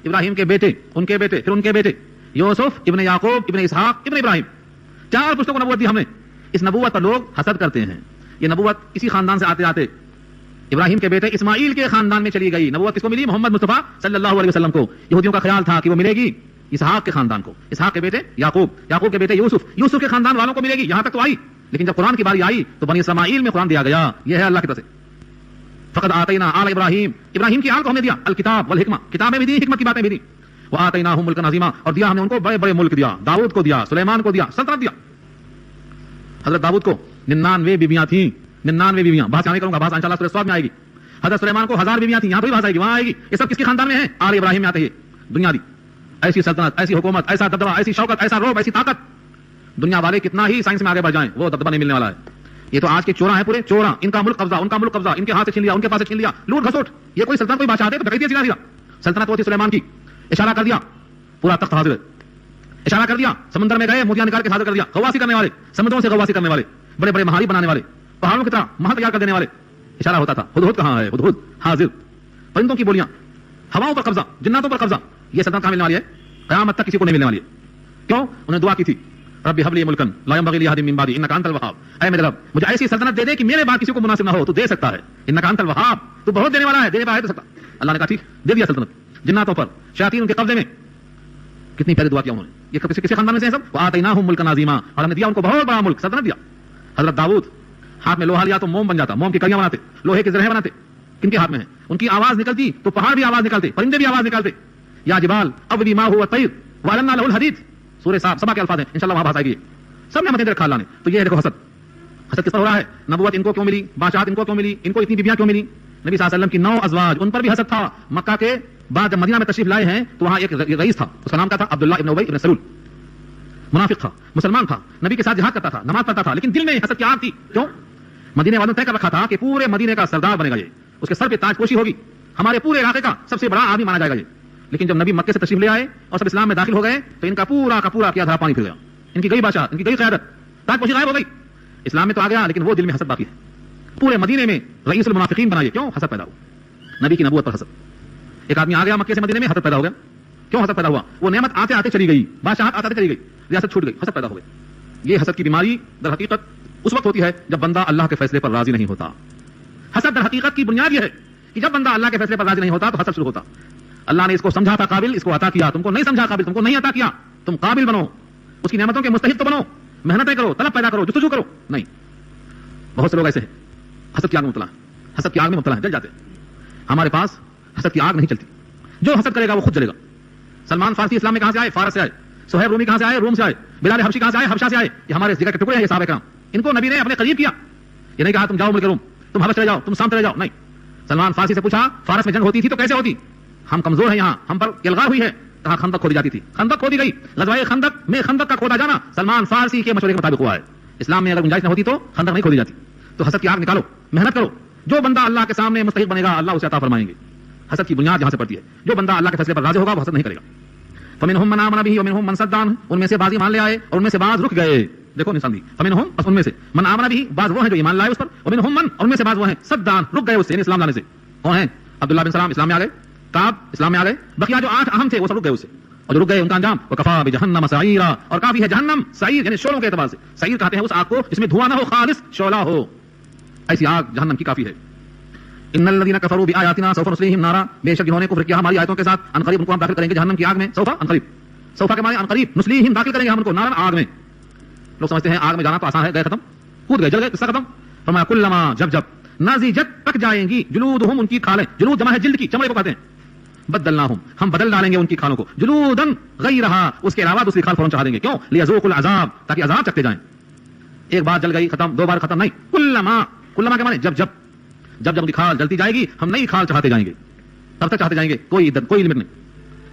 ابراہیم کے بیٹے، ان کے بیٹے، پھر ان کے بیٹے، یوسف ابن یعقوب ابن اسحاق ابن ابراہیم. 4 پشتوں کو نبوت دی ہم نے. اس نبوت پر لوگ حسد کرتے ہیں. یہ نبوت اسی خاندان سے آتے آتے ابراہیم کے بیٹے اسماعیل کے خاندان میں چلی گئی. نبوت کس کو ملی؟ محمد مصطفیٰ صلی اللہ علیہ وسلم کو. یہودیوں کا خیال تھا کہ وہ ملے گی اسحاق کے خاندان کو، اسحاق کے بیٹے یعقوب، یعقوب کے بیٹے یوسف، یوسف کے خاندان والوں کو ملے گی. یہاں تک تو آئی، لیکن جب قرآن کی باری آئی تو بنی اسماعیل میں قرآن دیا گیا. یہ ہے اللہ کی طرف سے. فقد آتینا آل ابراہیم، ابراہیم کی آل کو ہم نے دیا الکتاب والحکمہ، کتابیں بھی دی، حکمت کی باتیں بھی دی. وآتیناہم ملکا عظیما، اور دیا ہم نے ان کو بڑے بڑے ملک دیا. داؤد کو دیا، سلیمان کو دیا، سلطنت دیا. حضرت داؤد کو 99 بیویاں تھیں. 99 بیویاں. بحث نہیں کروں گا، بحث انشاءاللہ سورہ صاد میں آئے گی. حضرت سلیمان کو 1000 بیویاں تھیں. یہاں پہ بحث آئے گی، وہاں آئے گی. یہ سب کس کے خاندان میں ہیں؟ آل ابراہیم میں آتے ہیں. دنیا دی، ایسی سلطنت، ایسی حکومت، ایسا دبدبہ، ایسی شوکت، ایسا روب، ایسی طاقت. دنیا والے کتنا ہی سائنس میں آگے بڑھ جائیں وہ دبدبہ نہیں ملنے والا ہے. یہ تو آج کے چوراں ہیں، پورے چوراں. ان کا ملک قبضہ، ان کا ملک قبضہ، ان کے ہاتھ سے چھین لیا، ان کے پاس سے چھین لیا، لوٹ گھسوٹ. یہ کوئی سلطنت، کوئی بادشاہ ہے تو ڈکیتی سیدھا سیدھا. سلطنت وہ تھی سلیمان کی. اشارہ کر دیا، پورا تخت حاضر ہے. اشارہ کر دیا، سمندر میں گئے، موتیاں نکال کے حاضر کر دیا. غواصی کرنے والے، سمندروں سے غواصی کرنے والے، بڑے بڑے مہاری بنانے والے، پہاڑوں کی طرح محل تیار کر دینے والے. اشارہ ہوتا تھا. ہدہد کہاں ہے؟ ہدہد حاضر. پرندوں کی بولیاں، ہواؤں پر قبضہ، جناتوں پر قبضہ. یہ سلطنت کہاں ملنے والی ہے؟ قیامت تک کسی کو نہیں ملنے والی ہے. کیوں؟ انہیں دعا کی تھی رب هب لي ملكا لا ينبغي لاحد من بعدي انك انت الوهاب. اے میرے رب مجھے ایسی سلطنت دے دے کہ میرے بعد کسی کو مناسب نہ ہو. تو دے سکتا ہے، انك انت الوهاب، تو بہت دینے والا ہے، دینے والا ہے تو سکتا. اللہ نے کہا ٹھیک، دے دیا سلطنت. جناتوں پر، شیاطین ان کے قبضے میں. کتنی پیاری دعا کیا انہوں نے. یہ کسی خاندان میں سے ہیں سب. وآتیناہم ملکا عظیما، اور ہم نے دیا ان کو بہت بڑا ملک، سلطنت دیا. حضرت داؤد ہاتھ میں لوہا لیا تو موم بن جاتا، موم کی کڑیاں بناتے، لوہے کے زرہیں بناتے. کن کے ہاتھ میں ہیں؟ ان کی آواز نکلتی تو پہاڑ بھی آواز نکالتے، پرندے بھی آواز نکالتے. یا جبال اولی ما هو الطیر وعلنا له الحدید. سورہ سبا کے الفاظ ہیں، انشاءاللہ وہاں بحث آئے گی. سب نے مدد رکھا اللہ نے. تو یہ دیکھو حسد. حسد کس پر ہو رہا ہے؟ نبوت ان کو کیوں ملی؟ بادشاہت ان کو کیوں ملی؟ ان کو اتنی بیویاں کیوں ملی؟ نبی صلی اللہ علیہ وسلم کی 9 ازواج، ان پر بھی حسد تھا. مکہ کے بعد جب مدینہ میں تشریف لائے ہیں تو وہاں ایک رئیس تھا، اس کا نام کیا تھا؟ عبداللہ ابن ابی ابن سلول. منافق تھا، مسلمان تھا، نبی کے ساتھ جہاد کرتا تھا، نماز پڑھتا تھا، لیکن دل میں حسد کی آگ تھی. کیوں؟ مدینے والوں نے طے کر رکھا تھا کہ پورے مدینے کا سردار بنے گا یہ، اس کے سر پہ تاج پوشی ہوگی، ہمارے پورے علاقے کا سب سے بڑا آدمی مانا جائے گا یہ. لیکن جب نبی مکے سے تشریف لے آئے اور سب اسلام میں داخل ہو گئے تو ان کا پورا کا پورا کیا دھرا پانی پھر گیا. ان کی گئی بادشاہ، ان کی گئی قیادت، تاج پوشی غائب ہو گئی. اسلام میں تو آ گیا لیکن وہ دل میں حسد باقی ہے. پورے مدینے میں رئیس المنافقین بنائے. کیوں؟ حسد پیدا ہوا نبی کی نبوت پر. حسد. ایک آدمی آ گیا مکے سے مدینے میں، حسد پیدا ہو گیا. کیوں حسد پیدا ہوا؟ وہ نعمت آتے آتے چلی گئی، بادشاہت آتے آتے چلی گئی، ریاست چھوٹ گئی، حسد پیدا ہو گئی. یہ حسد کی بیماری در حقیقت اس وقت ہوتی ہے جب بندہ اللہ کے فیصلے پر راضی نہیں ہوتا. حسد در حقیقت کی بنیاد یہ ہے کہ جب بندہ اللہ کے فیصلے پر راضی نہیں ہوتا تو حسد شروع ہوتا. اللہ نے اس کو سمجھا تھا قابل، اس کو عطا کیا. تم کو نہیں سمجھا قابل، تم کو نہیں عطا کیا. تم قابل بنو، اس کی نعمتوں کے مستحق تو بنو، محنتیں کرو، طلب پیدا کرو، جستجو کرو. نہیں، بہت سے لوگ ایسے ہیں حسد کی آگ میں مبتلا ہیں، حسد کی آگ میں مبتلا ہیں، جل جاتے ہیں. ہمارے پاس حسد کی آگ نہیں چلتی. جو حسد کرے گا وہ خود جلے گا. سلمان فارسی اسلام میں کہاں سے آئے؟ فارس سے آئے. سہیب رومی کہاں سے آئے؟ روم سے آئے. بلال حبشی کہاں سے آئے؟ حبشہ سے آئے. یہ ہمارے جگر کے ٹکڑے ہیں, یہ صحابہ کرام. ان کو نبی نے اپنے قریب کیا. یہ نہیں کہا تم جاؤ ملک روم, تم حبش چلے جاؤ, تم شام چلے جاؤ. نہیں, سلمان فارسی سے پوچھا فارس میں جنگ ہوتی تھی تو کیسے ہوتی؟ ہم کمزور ہیں, یہاں ہم پر یلغار ہوئی ہے. کہاں خندق کھودی جاتی تھی, خندق کھودی گئی. غزوہ خندق میں خندق کا کھودا جانا سلمان فارسی کے مشورے کے مطابق ہوا ہے. اسلام میں اگر گنجائش نہ ہوتی تو خندق نہیں کھودی جاتی. تو حسد کی آگ نکالو, محنت کرو. جو بندہ اللہ کے سامنے مستحق بنے گا اللہ اسے عطا فرمائیں گے. حسد کی بنیاد یہاں سے پڑتی ہے. جو بندہ اللہ کے فیصلے پر راضی ہوگا وہ حسد نہیں کرے گا. فمنہم من آمن بہ ومنہم من صد عنہ, ان میں سے بعض ایمان لے آئے اور ان میں سے بعض رک گئے. دیکھو نشان دی, فمنہم, بس ان میں سے, من آمن بہ, بعض وہ ہیں جو ایمان لائے اس پر, ومنہم من, اور ان میں سے بعض وہ ہیں صد عنہ, رک گئے اس سے, یعنی اسلام لانے سے. کون ہیں؟ عبداللہ بن سلام اسلام میں آ گئے, کعب اسلام میں آ گئے, بقیہ جو 8 اہم تھے وہ سب رک گئے اس سے. اور جو رک گئے ان کا انجام وکفا بجہنم سعیرا, اور کافی ہے جہنم, سعیر یعنی شعلوں کے اعتبار سے. سعیر کہتے ہیں اس آگ کو جس میں دھواں نہ ہو, خالص شعلہ ہو. ایسی آگ جہنم کی کافی ہے. ان الذين كفروا بآياتنا سوف نصليهم نارا, بے شک جنہوں نے کفر کیا ہماری آیتوں کے ساتھ, ان قریب ان کو ہم داخل کریں گے جہنم کی آگ میں. سوف, ان قریب, سوف کے معنی ان قریب, نصلیہم داخل کریں گے ہم ان کو نارا, آگ میں. لوگ سمجھتے ہیں آگ میں جانا تو آسان ہے, گئے ختم, کود گئے, جل گئے, قصہ ختم. فرمایا کلما, جب جب, نازجت, پک جائیں گی, جلودہم, ان کی کھالیں, جلود جمع ہے جلد کی, چمڑے کو کہتے ہیں, بدلناہم, ہم بدل ڈالیں گے ان کی کھالوں کو, جلودن غیرہا, اس کے علاوہ دوسری کھال فوراً چڑھا دیں گے. کیوں؟ لیذوقوا العذاب, تاکہ عذاب چکھتے جائیں. ایک بار جل گئی ختم, 2 بار ختم نہیں. کلما, کلما کے معنی جب جب, جب جب ان کی کھال جلتی جائے گی ہم نئی کھال چڑھاتے جائیں گے, تب تک چڑھاتے جائیں گے, کوئی عدت, کوئی لمٹ نہیں.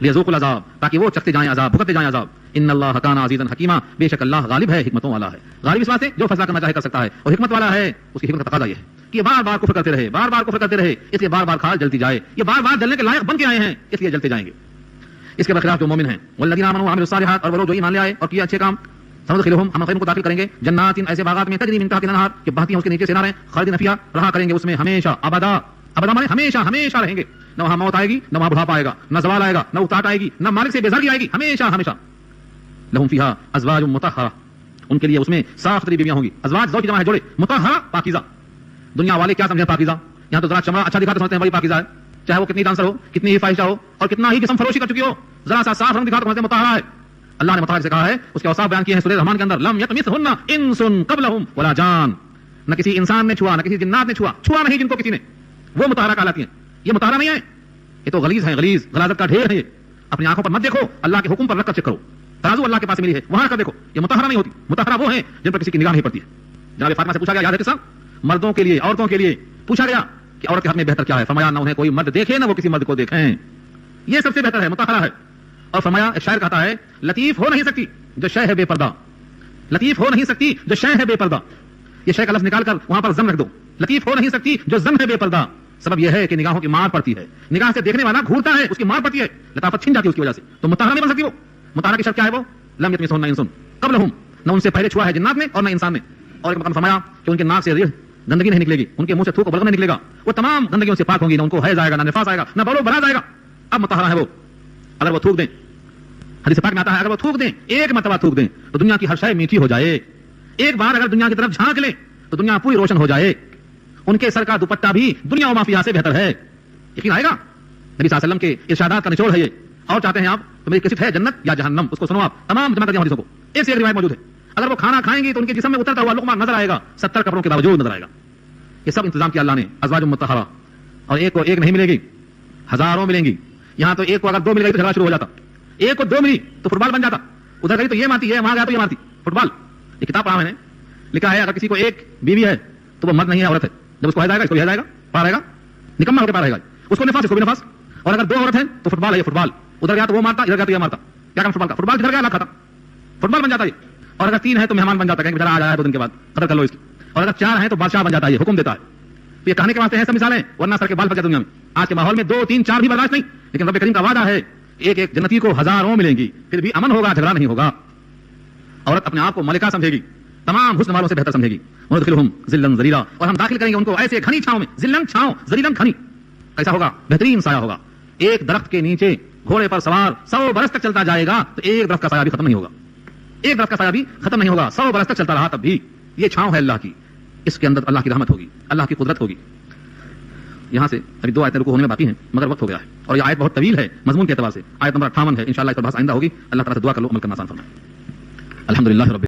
لیذوقوا العذاب, تاکہ وہ چکھتے جائیں عذاب, بھگتتے جائیں عذاب. ان اللہ کان عزیزا حکیما, بے شک اللہ غالب ہے, حکمتوں والا ہے. غالب اس بات سے جو فیصلہ کرنا چاہے کر سکتا ہے, اور حکمت والا ہے, اس کی حکمت کا تقاضا یہ ہے کہ بار بار کفر کرتے رہے, بار بار کفر کرتے رہے, اس لیے بار بار کھال جلتی جائے. یہ بار بار جلنے کے لائق بن کے آئے ہیں, اس لیے جلتے جائیں گے. اس کے برخلاف جو مومن ہیں, والذین آمنوا وعملوا الصالحات, اور وہ لوگ جو ایمان لے آئے اور کیا اچھے کام, سندخلہم, ہم ان کو داخل کریں گے جنات, ایسے باغات میں, تجری من تحتها الانہار, کہ بہتی ہیں اس کے نیچے سے نہریں, خالدین فیہا, رہا کریں گے اس میں ہمیشہ, ابدا, ابدا مانے ہمیشہ, ہمیشہ رہیں گے. نہ وہاں موت آئے گی, نہ وہاں بڑھاپا آئے گا, نہ زوال آئے گا, نہ اکتاہٹ آئے گی, نہ مالک سے بیزاری آئے گی, ہمیشہ ہمیشہ. لہم فیہا ازواج مطہرہ, ان کے لیے اس میں صاف ستھری بیویاں ہوں گی. ازواج زوج کی جمع ہے جوڑے, مطہرہ پاکیزہ. دنیا والے کیا سمجھیں پاکیزہ؟ یہاں تو ذرا چمڑا اچھا دکھاتے سمجھتے ہیں بڑی پاکیزہ ہے, چاہے وہ کتنی ڈانسر ہو, کتنی ہی فاحشہ ہو, اور کتنا ہی جسم فروشی کر چکی ہو, ذرا سا صاف رنگ دکھاتے سمجھتے ہیں مطہرہ ہے. اللہ نے مطہر سے کہا ہے, اس کے اوصاف بیان کیے ہیں سورہ رحمان کے اندر, لم یطمثہن انس قبلہم ولا جان, نہ کسی انسان نے چھوا, نہ کسی جنات نے چھوا, چھوا نہیں جن کو کسی نے, وہ مطہرہ کہلاتی ہیں. یہ مطہرہ نہیں ہے, یہ تو غلیظ ہیں, غلیظ, غلاظت کا ڈھیر ہے. یہ اپنی آنکھوں پر مت دیکھو, اللہ کے حکم پر رکھ کر چیک کرو. ترازو اللہ کے پاس ملی ہے, وہاں کر دیکھو. یہ مطہرہ نہیں ہوتی. مطہرہ وہ ہیں جن پر کسی کی نگاہ نہیں پڑتی ہے. جناب فاطمہ سے پوچھا گیا, یاد ہے قصہ, مردوں کے لیے, عورتوں کے لیے پوچھا گیا کہ عورت کے حق میں بہتر کیا ہے. فرمایا نہ انہیں کوئی مرد دیکھے, نہ وہ کسی مرد کو دیکھیں, یہ سب سے بہتر ہے, مطہرہ ہے. اور فرمایا, ایک شاعر کہتا ہے, لطیف ہو نہیں سکتی جو شے ہے بے پردہ, لطیف ہو نہیں سکتی جو شے ہے بے پردہ. یہ شے کا لفظ نکال کر وہاں پر زم رکھ دو. لطیف ہو نہیں سکتی جو زم ہے بے پردہ. سبب یہ ہے کہ نگاہوں کی مار پڑتی ہے, نگاہ سے دیکھنے والا گھورتا ہے, اس کی مار پڑتی ہے, لطافت چھن جاتی ہے اس کی وجہ سے. تو مطہرہ نہیں بن سکتی. وہ مطہرہ کی شرط کیا ہے؟ وہ لم یطمثہن انس قبلہم, نہ ان سے پہلے چھوا ہے جنات نے اور نہ انسان نے. اور ایک مقام فرمایا کہ ان کے ناک سے ریح گندگی نہیں نکلے گی, ان کے منہ سے تھوک بلغم نہیں نکلے گا, وہ تمام گندگیوں سے پاک ہوں گی, نہ ان کو حیض آئے گا, نہ نفاس آئے گا, نہ بول بلا جائے گا. اب مطہرہ ہے وہ. اگر وہ تھوک دیں, حدیث پاک میں آتا ہے, اگر وہ تھوک دیں, ایک مرتبہ تھوک دیں تو دنیا کی ہر شے میٹھی ہو جائے. ایک بار اگر دنیا کی طرف جھانک لیں تو دنیا پوری روشن ہو جائے. ان کے سر کا دوپٹہ بھی دنیا و ما فیہا سے بہتر ہے. یقین آئے گا. نبی صلی اللہ علیہ وسلم کے ارشادات کا نچوڑ ہے یہ. اور چاہتے ہیں آپ تو میری کیسٹ ہے جنت یا جہنم, اس کو سنو آپ. تمام جمع کر دیا حدیثوں کو, ایک سے ایک روایت موجود ہے. اگر وہ کھانا کھائیں گی تو ان کے جسم میں اترتا ہوا لقمہ نظر آئے گا, 70 قبروں کے باوجود نظر آئے گا. یہ سب انتظام کیا اللہ نے, ازواج مطہرہ. اور ایک کو ایک نہیں ملے گی, ہزاروں ملیں گی. یہاں تو ایک کو اگر 2 مل گئی تو جھگڑا شروع ہو جاتا. ایک کو 2 ملی تو فٹ بال بن جاتا. ادھر گئی تو یہ مارتی ہے, وہاں گیا تو یہ مارتی. فٹ بال, یہ کتاب پڑھا میں نے, لکھا ہے اگر کسی کو ایک بیوی ہے تو وہ مرد نہیں ہے, عورت ہے. جب اس کو حیض آئے گا, اس کو حیض آئے گا, پا رہے گا, نکما ہو کے پا رہے گا. اس کو نفاس, اس کو بھی نفاس. اور اگر 2 عورت ہیں تو فٹ بال ہے, یہ فٹ بال. ادھر گیا تو وہ مارتا, ادھر گیا تو یہ مارتا. کیا کام فٹ بال کا؟ فٹ بال جدھر گیا اللہ کھاتا, فٹ بال بن جاتا ہے. اور اگر 3 ہے تو مہمان بن جاتا ہے, بیچارہ آ جائے 2 دن کے بعد, قدر کر لو اس کی. اور اگر 4 ہیں تو بادشاہ بن جاتا ہے, یہ حکم دیتا ہے. تو یہ کہنے کے واسطے ہیں سب مثالیں, ورنہ سر کے بال پک جاتے دنیا میں. آج کے ماحول میں 2 3 4 بھی برداشت نہیں, لیکن رب کریم کا وعدہ ہے ایک ایک جنتی کو ہزاروں ملیں گی, پھر بھی امن ہوگا, جھگڑا نہیں ہوگا. عورت اپنے آپ کو ملکہ سمجھے گی, تمام حسن والوں سے بہتر سمجھے گی. وندخلہم ذلا ذلیلا, اور ہم داخل کریں گے ان کو ایسے گھنی چھاؤں میں, ذلن چھاؤں, ذلیلا گھنی. کیسا ہوگا؟ بہترین سایہ ہوگا. ایک درخت کے نیچے گھوڑے پر سوار 100 برس تک چلتا جائے گا تو ایک درخت کا سایہ بھی ختم نہیں ہوگا. ایک درخت کا سایہ بھی ختم نہیں ہوگا, 100 برس تک چلتا رہا تب بھی. یہ چھاؤں ہے اللہ کی, اس کے اندر اللہ کی رحمت ہوگی, اللہ کی قدرت ہوگی. یہاں سے ابھی 2 آیتیں رکوع ہونے میں باقی ہیں مگر وقت ہو گیا ہے, اور یہ آیت بہت طویل ہے مضمون کے اعتبار سے. آیت نمبر 58 ہے, انشاءاللہ اس پر بحث آئندہ ہوگی. اللہ تعالیٰ سے دعا کر لو, عمل کرنا آسان فرمائے. الحمدللہ رب